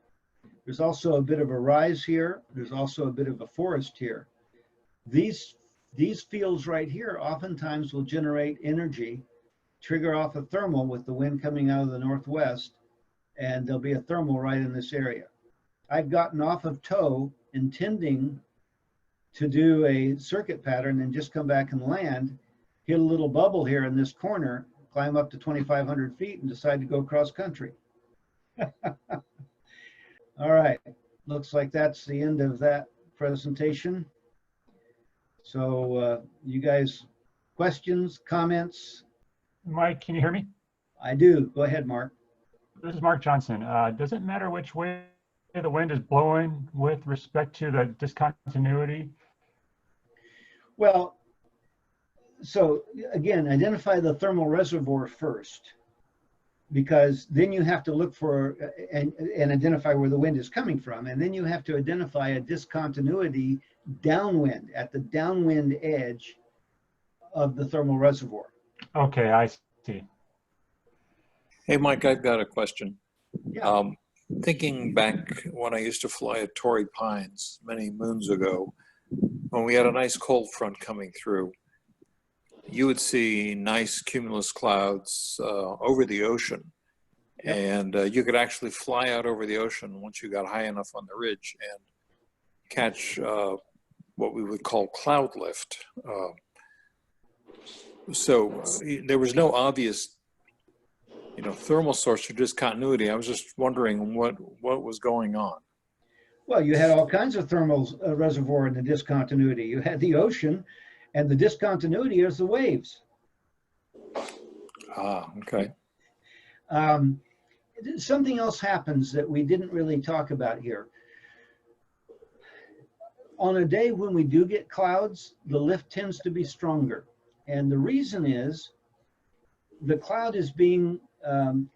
There's also a bit of a rise here. There's also a bit of a forest here. These fields right here oftentimes will generate energy, trigger off a thermal with the wind coming out of the northwest, and there'll be a thermal right in this area. I've gotten off of tow intending to do a circuit pattern and just come back and land, hit a little bubble here in this corner, climb up to 2,500 feet and decide to go cross country. All right, looks like that's the end of that presentation. So you guys, questions, comments? Mike, can you hear me? I do. Go ahead, Mark. This is Mark Johnson. Does it matter which way the wind is blowing with respect to the discontinuity? Well, so again, identify the thermal reservoir first, because then you have to look for and identify where the wind is coming from. And then you have to identify a discontinuity downwind at the downwind edge of the thermal reservoir. Okay, I see. Hey, Mike, I've got a question. Yeah. Thinking back when I used to fly at Torrey Pines many moons ago, when we had a nice cold front coming through, you would see nice cumulus clouds over the ocean. Yep. And you could actually fly out over the ocean once you got high enough on the ridge and catch what we would call cloud lift. So there was no obvious, thermal source for discontinuity. I was just wondering what was going on. Well, you had all kinds of thermal reservoir in the discontinuity. You had the ocean, and the discontinuity is the waves. Ah, okay. Something else happens that we didn't really talk about here. On a day when we do get clouds, the lift tends to be stronger. And the reason is the cloud is being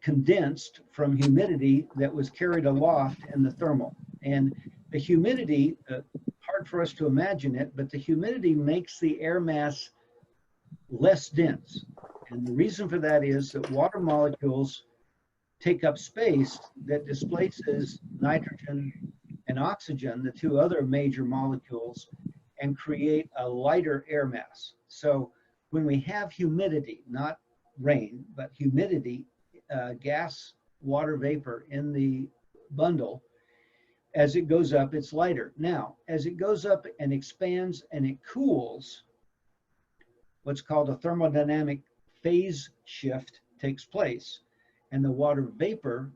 condensed from humidity that was carried aloft in the thermal. And the humidity, hard for us to imagine it, but the humidity makes the air mass less dense. And the reason for that is that water molecules take up space that displaces nitrogen and oxygen, the two other major molecules, and create a lighter air mass. So when we have humidity, not rain, but humidity, gas, water vapor in the bundle, as it goes up, it's lighter. Now, as it goes up and expands and it cools, what's called a thermodynamic phase shift takes place, and the water vapor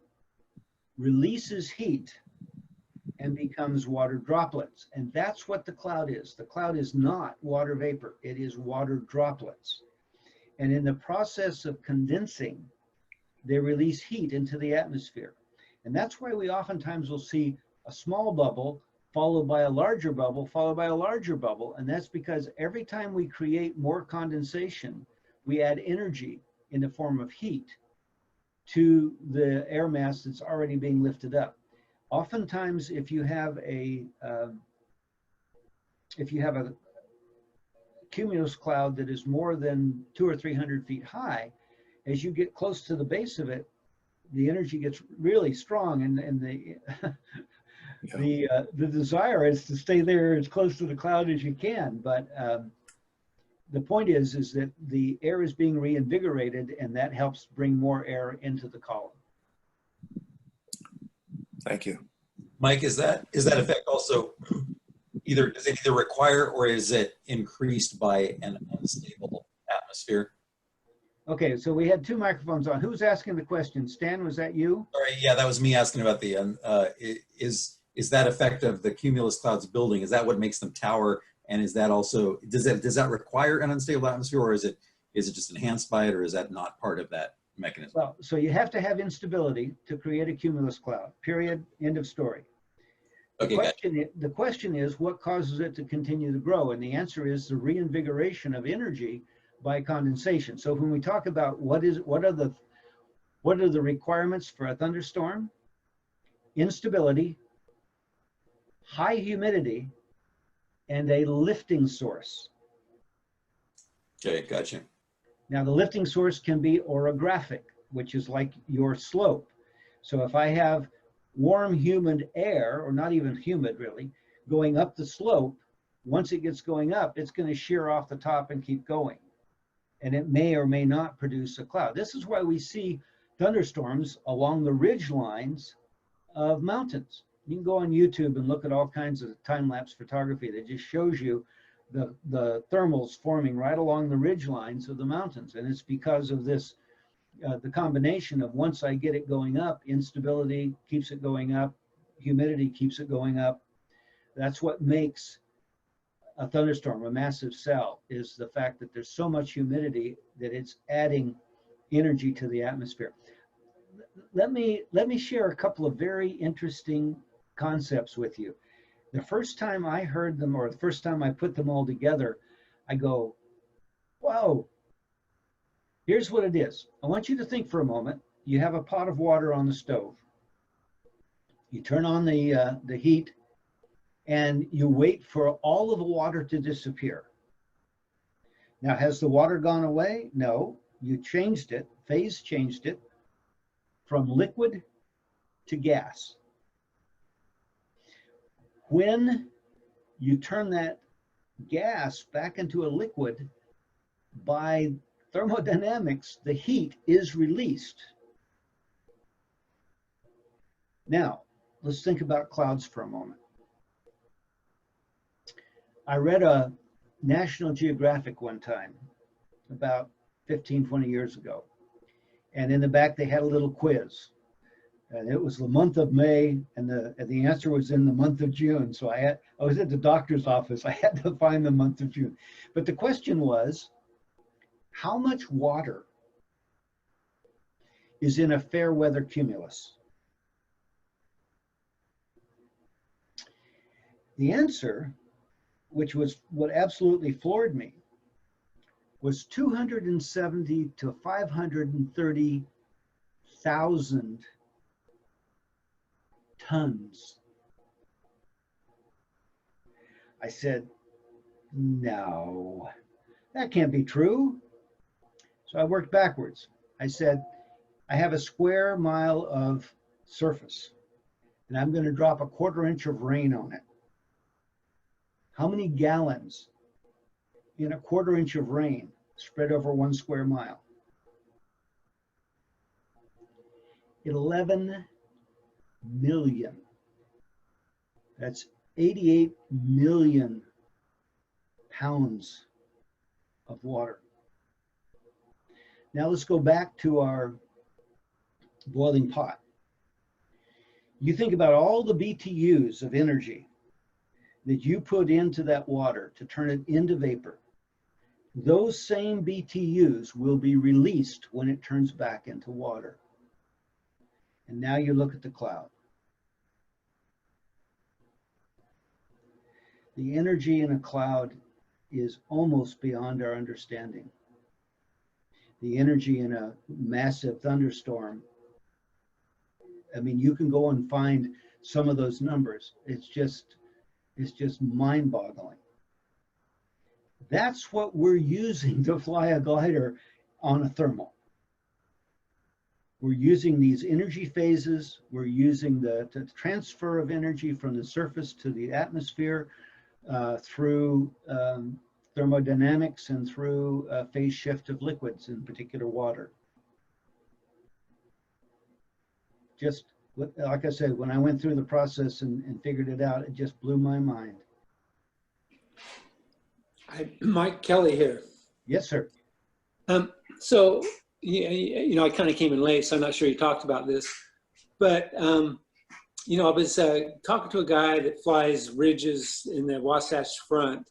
releases heat and becomes water droplets. And that's what the cloud is. The cloud is not water vapor, it is water droplets. And in the process of condensing, they release heat into the atmosphere. And that's why we oftentimes will see a small bubble followed by a larger bubble, followed by a larger bubble. And that's because every time we create more condensation, we add energy in the form of heat to the air mass that's already being lifted up. Oftentimes, if you have a cumulus cloud that is more than 200 or 300 feet high, as you get close to the base of it, the energy gets really strong, and the the desire is to stay there as close to the cloud as you can. But the point is that the air is being reinvigorated, and that helps bring more air into the column. Thank you. Mike, is that effect also does it either require or is it increased by an unstable atmosphere? Okay, so we had two microphones on. Who's asking the question? Stan, was that you? Sorry, yeah, that was me asking about the is that effect of the cumulus clouds building, is that what makes them tower? And is that also, does that require an unstable atmosphere, or is it just enhanced by it, or is that not part of that mechanism? Well, so you have to have instability to create a cumulus cloud, period, end of story. Okay, the question is, what causes it to continue to grow? And the answer is the reinvigoration of energy by condensation. So when we talk about what are the requirements for a thunderstorm? Instability, high humidity, and a lifting source. Okay, gotcha. Now the lifting source can be orographic, which is like your slope. So if I have warm, humid air, or not even humid really, going up the slope, once it gets going up, it's going to shear off the top and keep going. And it may or may not produce a cloud. This is why we see thunderstorms along the ridge lines of mountains. You can go on YouTube and look at all kinds of time-lapse photography that just shows you the thermals forming right along the ridge lines of the mountains. And it's because of this, the combination of once I get it going up, instability keeps it going up, humidity keeps it going up. That's what makes a thunderstorm, a massive cell, is the fact that there's so much humidity that it's adding energy to the atmosphere. Let me share a couple of very interesting concepts with you. The first time I heard them, or the first time I put them all together, I go, whoa, here's what it is. I want you to think for a moment. You have a pot of water on the stove. You turn on the heat, and you wait for all of the water to disappear. Now, has the water gone away? No, you changed it, phase changed it from liquid to gas. When you turn that gas back into a liquid, by thermodynamics, the heat is released. Now, let's think about clouds for a moment. I read a National Geographic one time, about 15, 20 years ago. And in the back, they had a little quiz. And it was the month of May, and the answer was in the month of June. So I was at the doctor's office. I had to find the month of June. But the question was, how much water is in a fair weather cumulus? The answer, which was what absolutely floored me, was 270 to 530,000 tons. I said, no, that can't be true. So I worked backwards. I said, I have a square mile of surface, and I'm going to drop a 1/4 inch of rain on it. How many gallons in a 1/4 inch of rain spread over 1 square mile? 11 million. That's 88 million pounds of water. Now let's go back to our boiling pot. You think about all the BTUs of energy that you put into that water to turn it into vapor. Those same BTUs will be released when it turns back into water. And now you look at the cloud. The energy in a cloud is almost beyond our understanding. The energy in a massive thunderstorm, I mean, you can go and find some of those numbers. It's just mind-boggling. That's what we're using to fly a glider on a thermal. We're using these energy phases. We're using the transfer of energy from the surface to the atmosphere through thermodynamics and through phase shift of liquids, in particular water. Just, like I said, when I went through the process and figured it out, it just blew my mind. Hi, Mike Kelly here. Yes, sir. So, you know, I kind of came in late, so I'm not sure you talked about this, but, you know, I was talking to a guy that flies ridges in the Wasatch Front,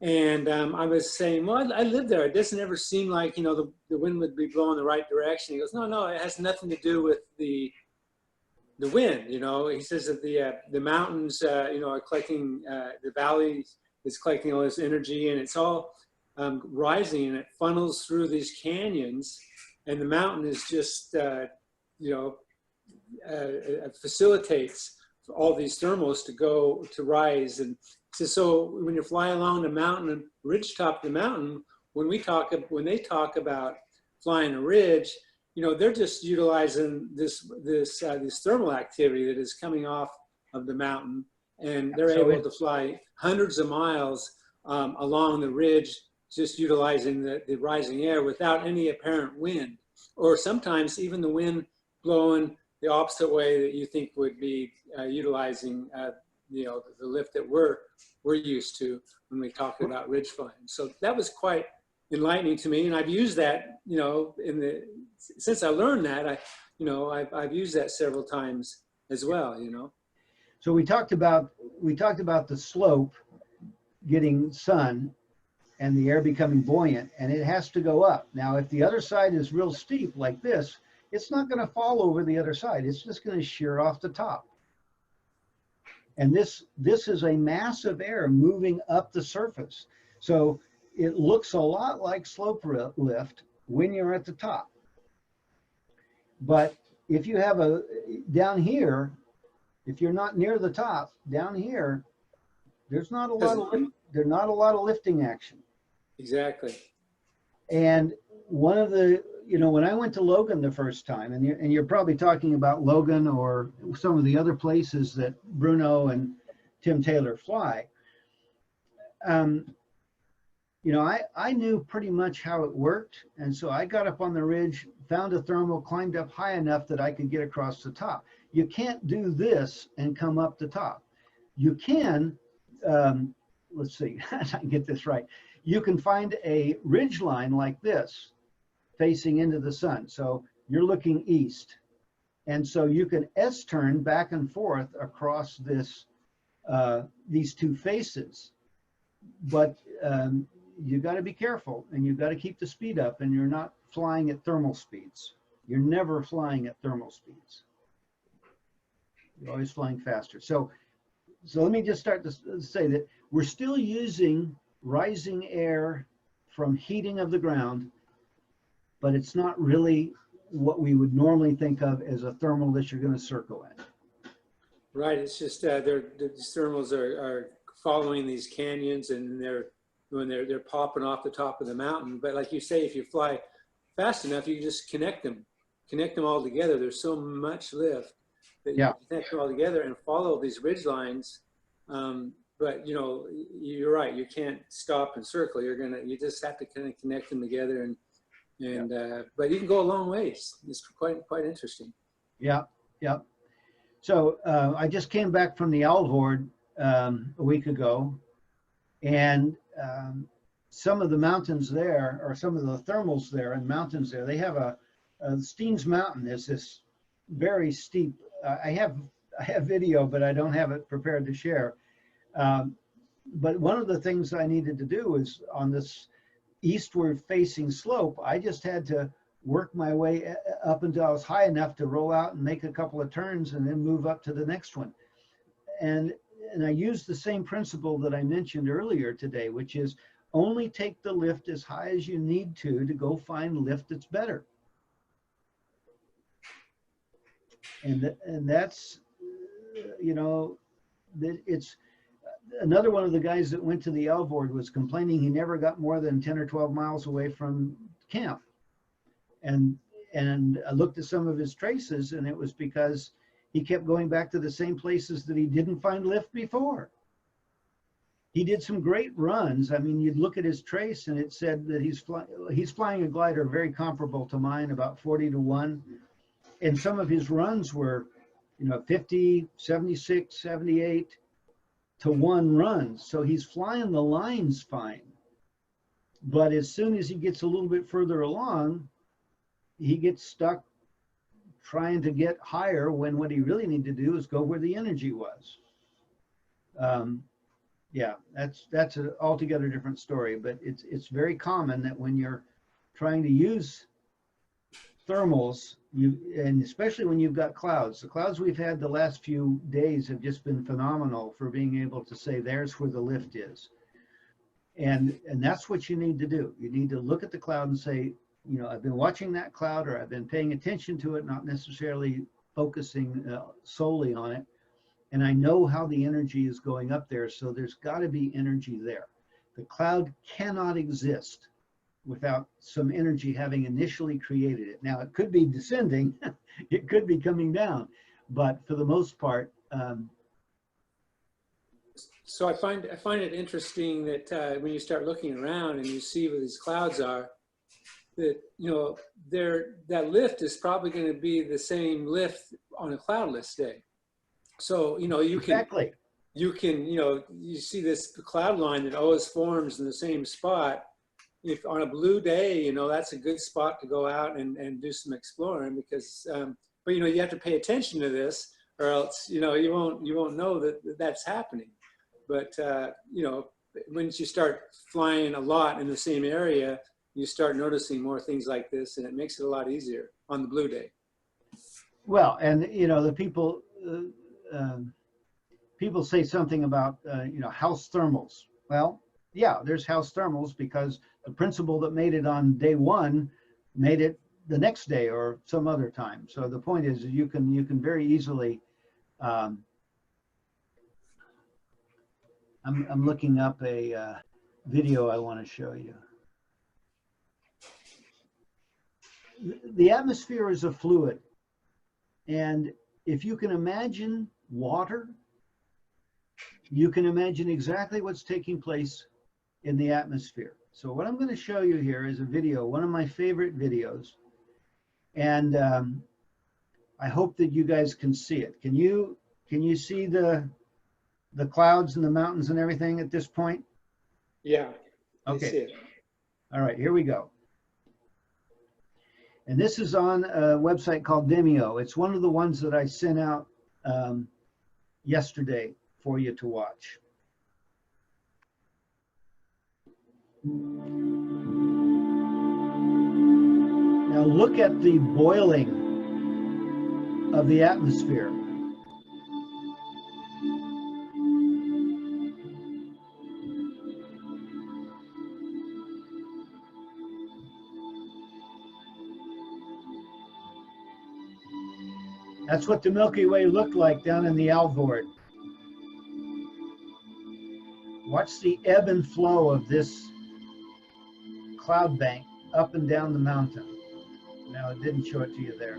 and I was saying, well, I live there. It doesn't ever seem like, you know, the wind would be blowing the right direction. He goes, no, it has nothing to do with the wind. You know, he says that the mountains, you know, are collecting, the valley is collecting all this energy, and it's all rising, and it funnels through these canyons, and the mountain is just, you know, facilitates all these thermals to rise. And so when you fly along the mountain, ridge top of the mountain, when they talk about flying a ridge, you know, they're just utilizing this thermal activity that is coming off of the mountain, and they're able to fly hundreds of miles along the ridge, just utilizing the rising air without any apparent wind, or sometimes even the wind blowing the opposite way that you think would be utilizing you know, the lift that we're used to when we talk about ridge flying. So that was quite enlightening to me, and I've used that, you know, since I learned that, I've used that several times as well, you know. So we talked about the slope getting sun and the air becoming buoyant, and it has to go up. Now, if the other side is real steep like this, it's not going to fall over the other side. It's just going to shear off the top. And this is a mass of air moving up the surface. So it looks a lot like slope lift when you're at the top. But if you have down here, if you're not near the top, down here, there's not a lot of lifting action. Exactly. And one of the, you know, when I went to Logan the first time, and you're probably talking about Logan or some of the other places that Bruno and Tim Taylor fly, you know, I knew pretty much how it worked. And so I got up on the ridge, found a thermal, climbed up high enough that I could get across the top. You can't do this and come up the top. You can, let's see, I can get this right. You can find a ridge line like this facing into the sun. So you're looking east. And so you can S-turn back and forth across this, these two faces. But you got to be careful, and you've got to keep the speed up, and you're not flying at thermal speeds. You're never flying at thermal speeds. You're always flying faster. So let me just start to say that we're still using rising air from heating of the ground, but it's not really what we would normally think of as a thermal that you're going to circle in. Right. It's just these thermals are following these canyons, and they're popping off the top of the mountain. But like you say, if you fly fast enough, you can just connect them all together. There's so much lift that you can connect them all together and follow these ridge lines. But you know, you're right. You can't stop and circle. You just have to kind of connect them together, but you can go a long ways. It's quite interesting. Yeah, yeah. So I just came back from the Alvord a week ago, and some of the mountains there, or some of the thermals there and mountains there, they have a Steens Mountain is this very steep. I have video, but I don't have it prepared to share. But one of the things I needed to do is on this eastward facing slope, I just had to work my way up until I was high enough to roll out and make a couple of turns and then move up to the next one. And I used the same principle that I mentioned earlier today, which is only take the lift as high as you need to go find lift that's better. And that's, you know, it's another one of the guys that went to the Alvord was complaining he never got more than 10 or 12 miles away from camp. And I looked at some of his traces, and it was because he kept going back to the same places that he didn't find lift before. He did some great runs. I mean, you'd look at his trace and it said that he's flying a glider very comparable to mine, about 40 to 1. And some of his runs were, you know, 50, 76, 78 to 1 runs. So he's flying the lines fine. But as soon as he gets a little bit further along, he gets stuck trying to get higher when what he really needed to do is go where the energy was. Yeah, that's an altogether different story, but it's very common that when you're trying to use thermals, and especially when you've got clouds, the clouds we've had the last few days have just been phenomenal for being able to say there's where the lift is. And that's what you need to do. You need to look at the cloud and say, you know, I've been watching that cloud, or I've been paying attention to it, not necessarily focusing solely on it. And I know how the energy is going up there, so there's got to be energy there. The cloud cannot exist without some energy having initially created it. Now, it could be descending, it could be coming down, but for the most part, So I find it interesting that when you start looking around and you see where these clouds are, that that lift is probably going to be the same lift on a cloudless day. So you can exactly. you see this cloud line that always forms in the same spot. If on a blue day, that's a good spot to go out and do some exploring, because but you have to pay attention to this, or else you won't know that that's happening. But once you start flying a lot in the same area, you start noticing more things like this, and it makes it a lot easier on the blue day. Well, and the people people say something about house thermals. Well, yeah, there's house thermals because the principle that made it on day one made it the next day or some other time. So the point is, you can very easily. I'm looking up a video I want to show you. The atmosphere is a fluid, and if you can imagine water, you can imagine exactly what's taking place in the atmosphere. So what I'm going to show you here is a video, one of my favorite videos, and I hope that you guys can see it. Can you see the clouds and the mountains and everything at this point? Yeah. Okay. I see it. All right, here we go. And this is on a website called Vimeo. It's one of the ones that I sent out yesterday for you to watch. Now look at the boiling of the atmosphere. That's what the Milky Way looked like down in the Alvord. Watch the ebb and flow of this cloud bank up and down the mountain. Now, it didn't show it to you there.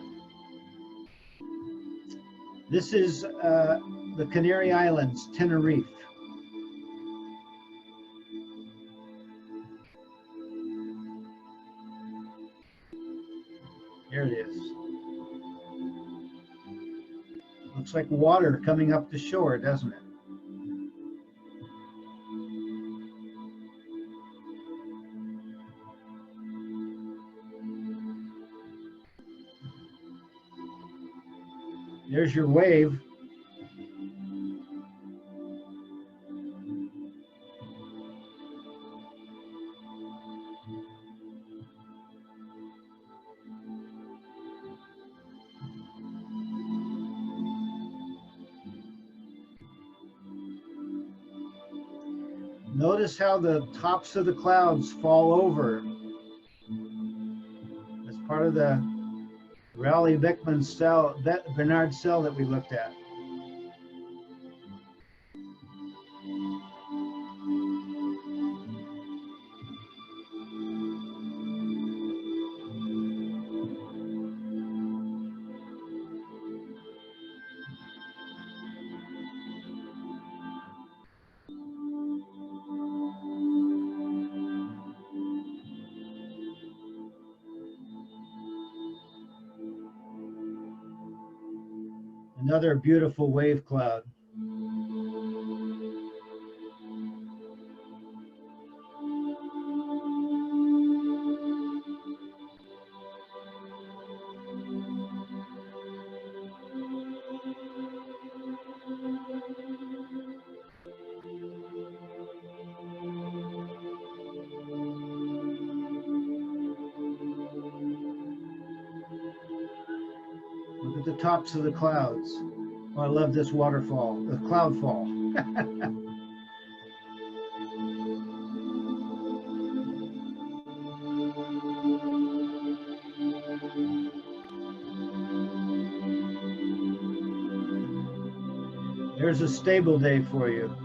This is the Canary Islands, Tenerife. There it is. Looks like water coming up the shore, doesn't it? There's your wave. Notice how the tops of the clouds fall over. That's part of the Raleigh-Beckman cell, Bernard cell that we looked at. Another beautiful wave cloud. Look at the tops of the clouds. Oh, I love this waterfall, the cloud fall. There's a stable day for you.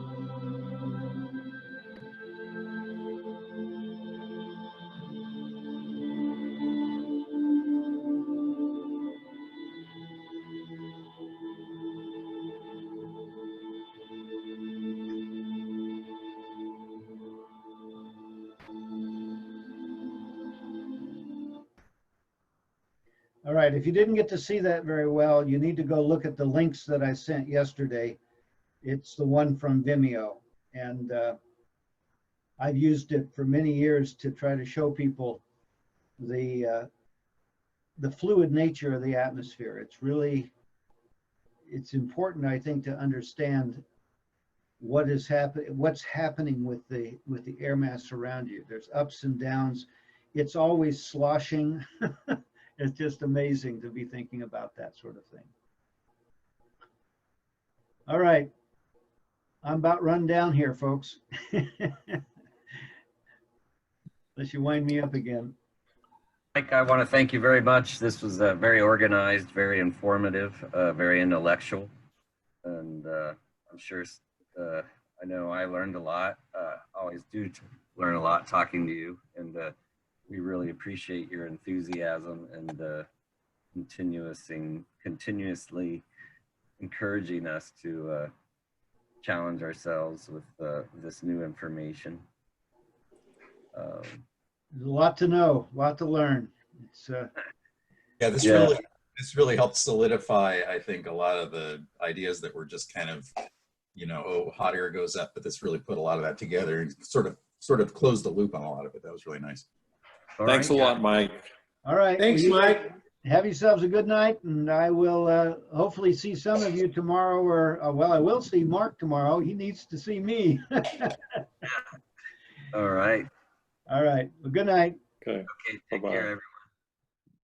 All right, if you didn't get to see that very well, you need to go look at the links that I sent yesterday. It's the one from Vimeo, and I've used it for many years to try to show people the fluid nature of the atmosphere. It's important, I think, to understand what's happening with the air mass around you. There's ups and downs. It's always sloshing. It's just amazing to be thinking about that sort of thing. All right. I'm about run down here, folks. Unless you wind me up again. Mike, I want to thank you very much. This was very organized, very informative, very intellectual. And I'm sure, I know I learned a lot. Always do learn a lot talking to you. And we really appreciate your enthusiasm and continuously encouraging us to challenge ourselves with this new information. There's a lot to know, a lot to learn. It's Yeah, this really helped solidify, I think, a lot of the ideas that were just kind of, you know, oh, hot air goes up, but this really put a lot of that together and sort of closed the loop on a lot of it. That was really nice. Thanks a lot, Mike. all right. Thanks, Well, Mike. have yourselves a good night, and I will hopefully see some of you tomorrow, or well, I will see Mark tomorrow. He needs to see me. All right. All right. Well, good night. Okay. Okay, take Bye-bye. care, everyone.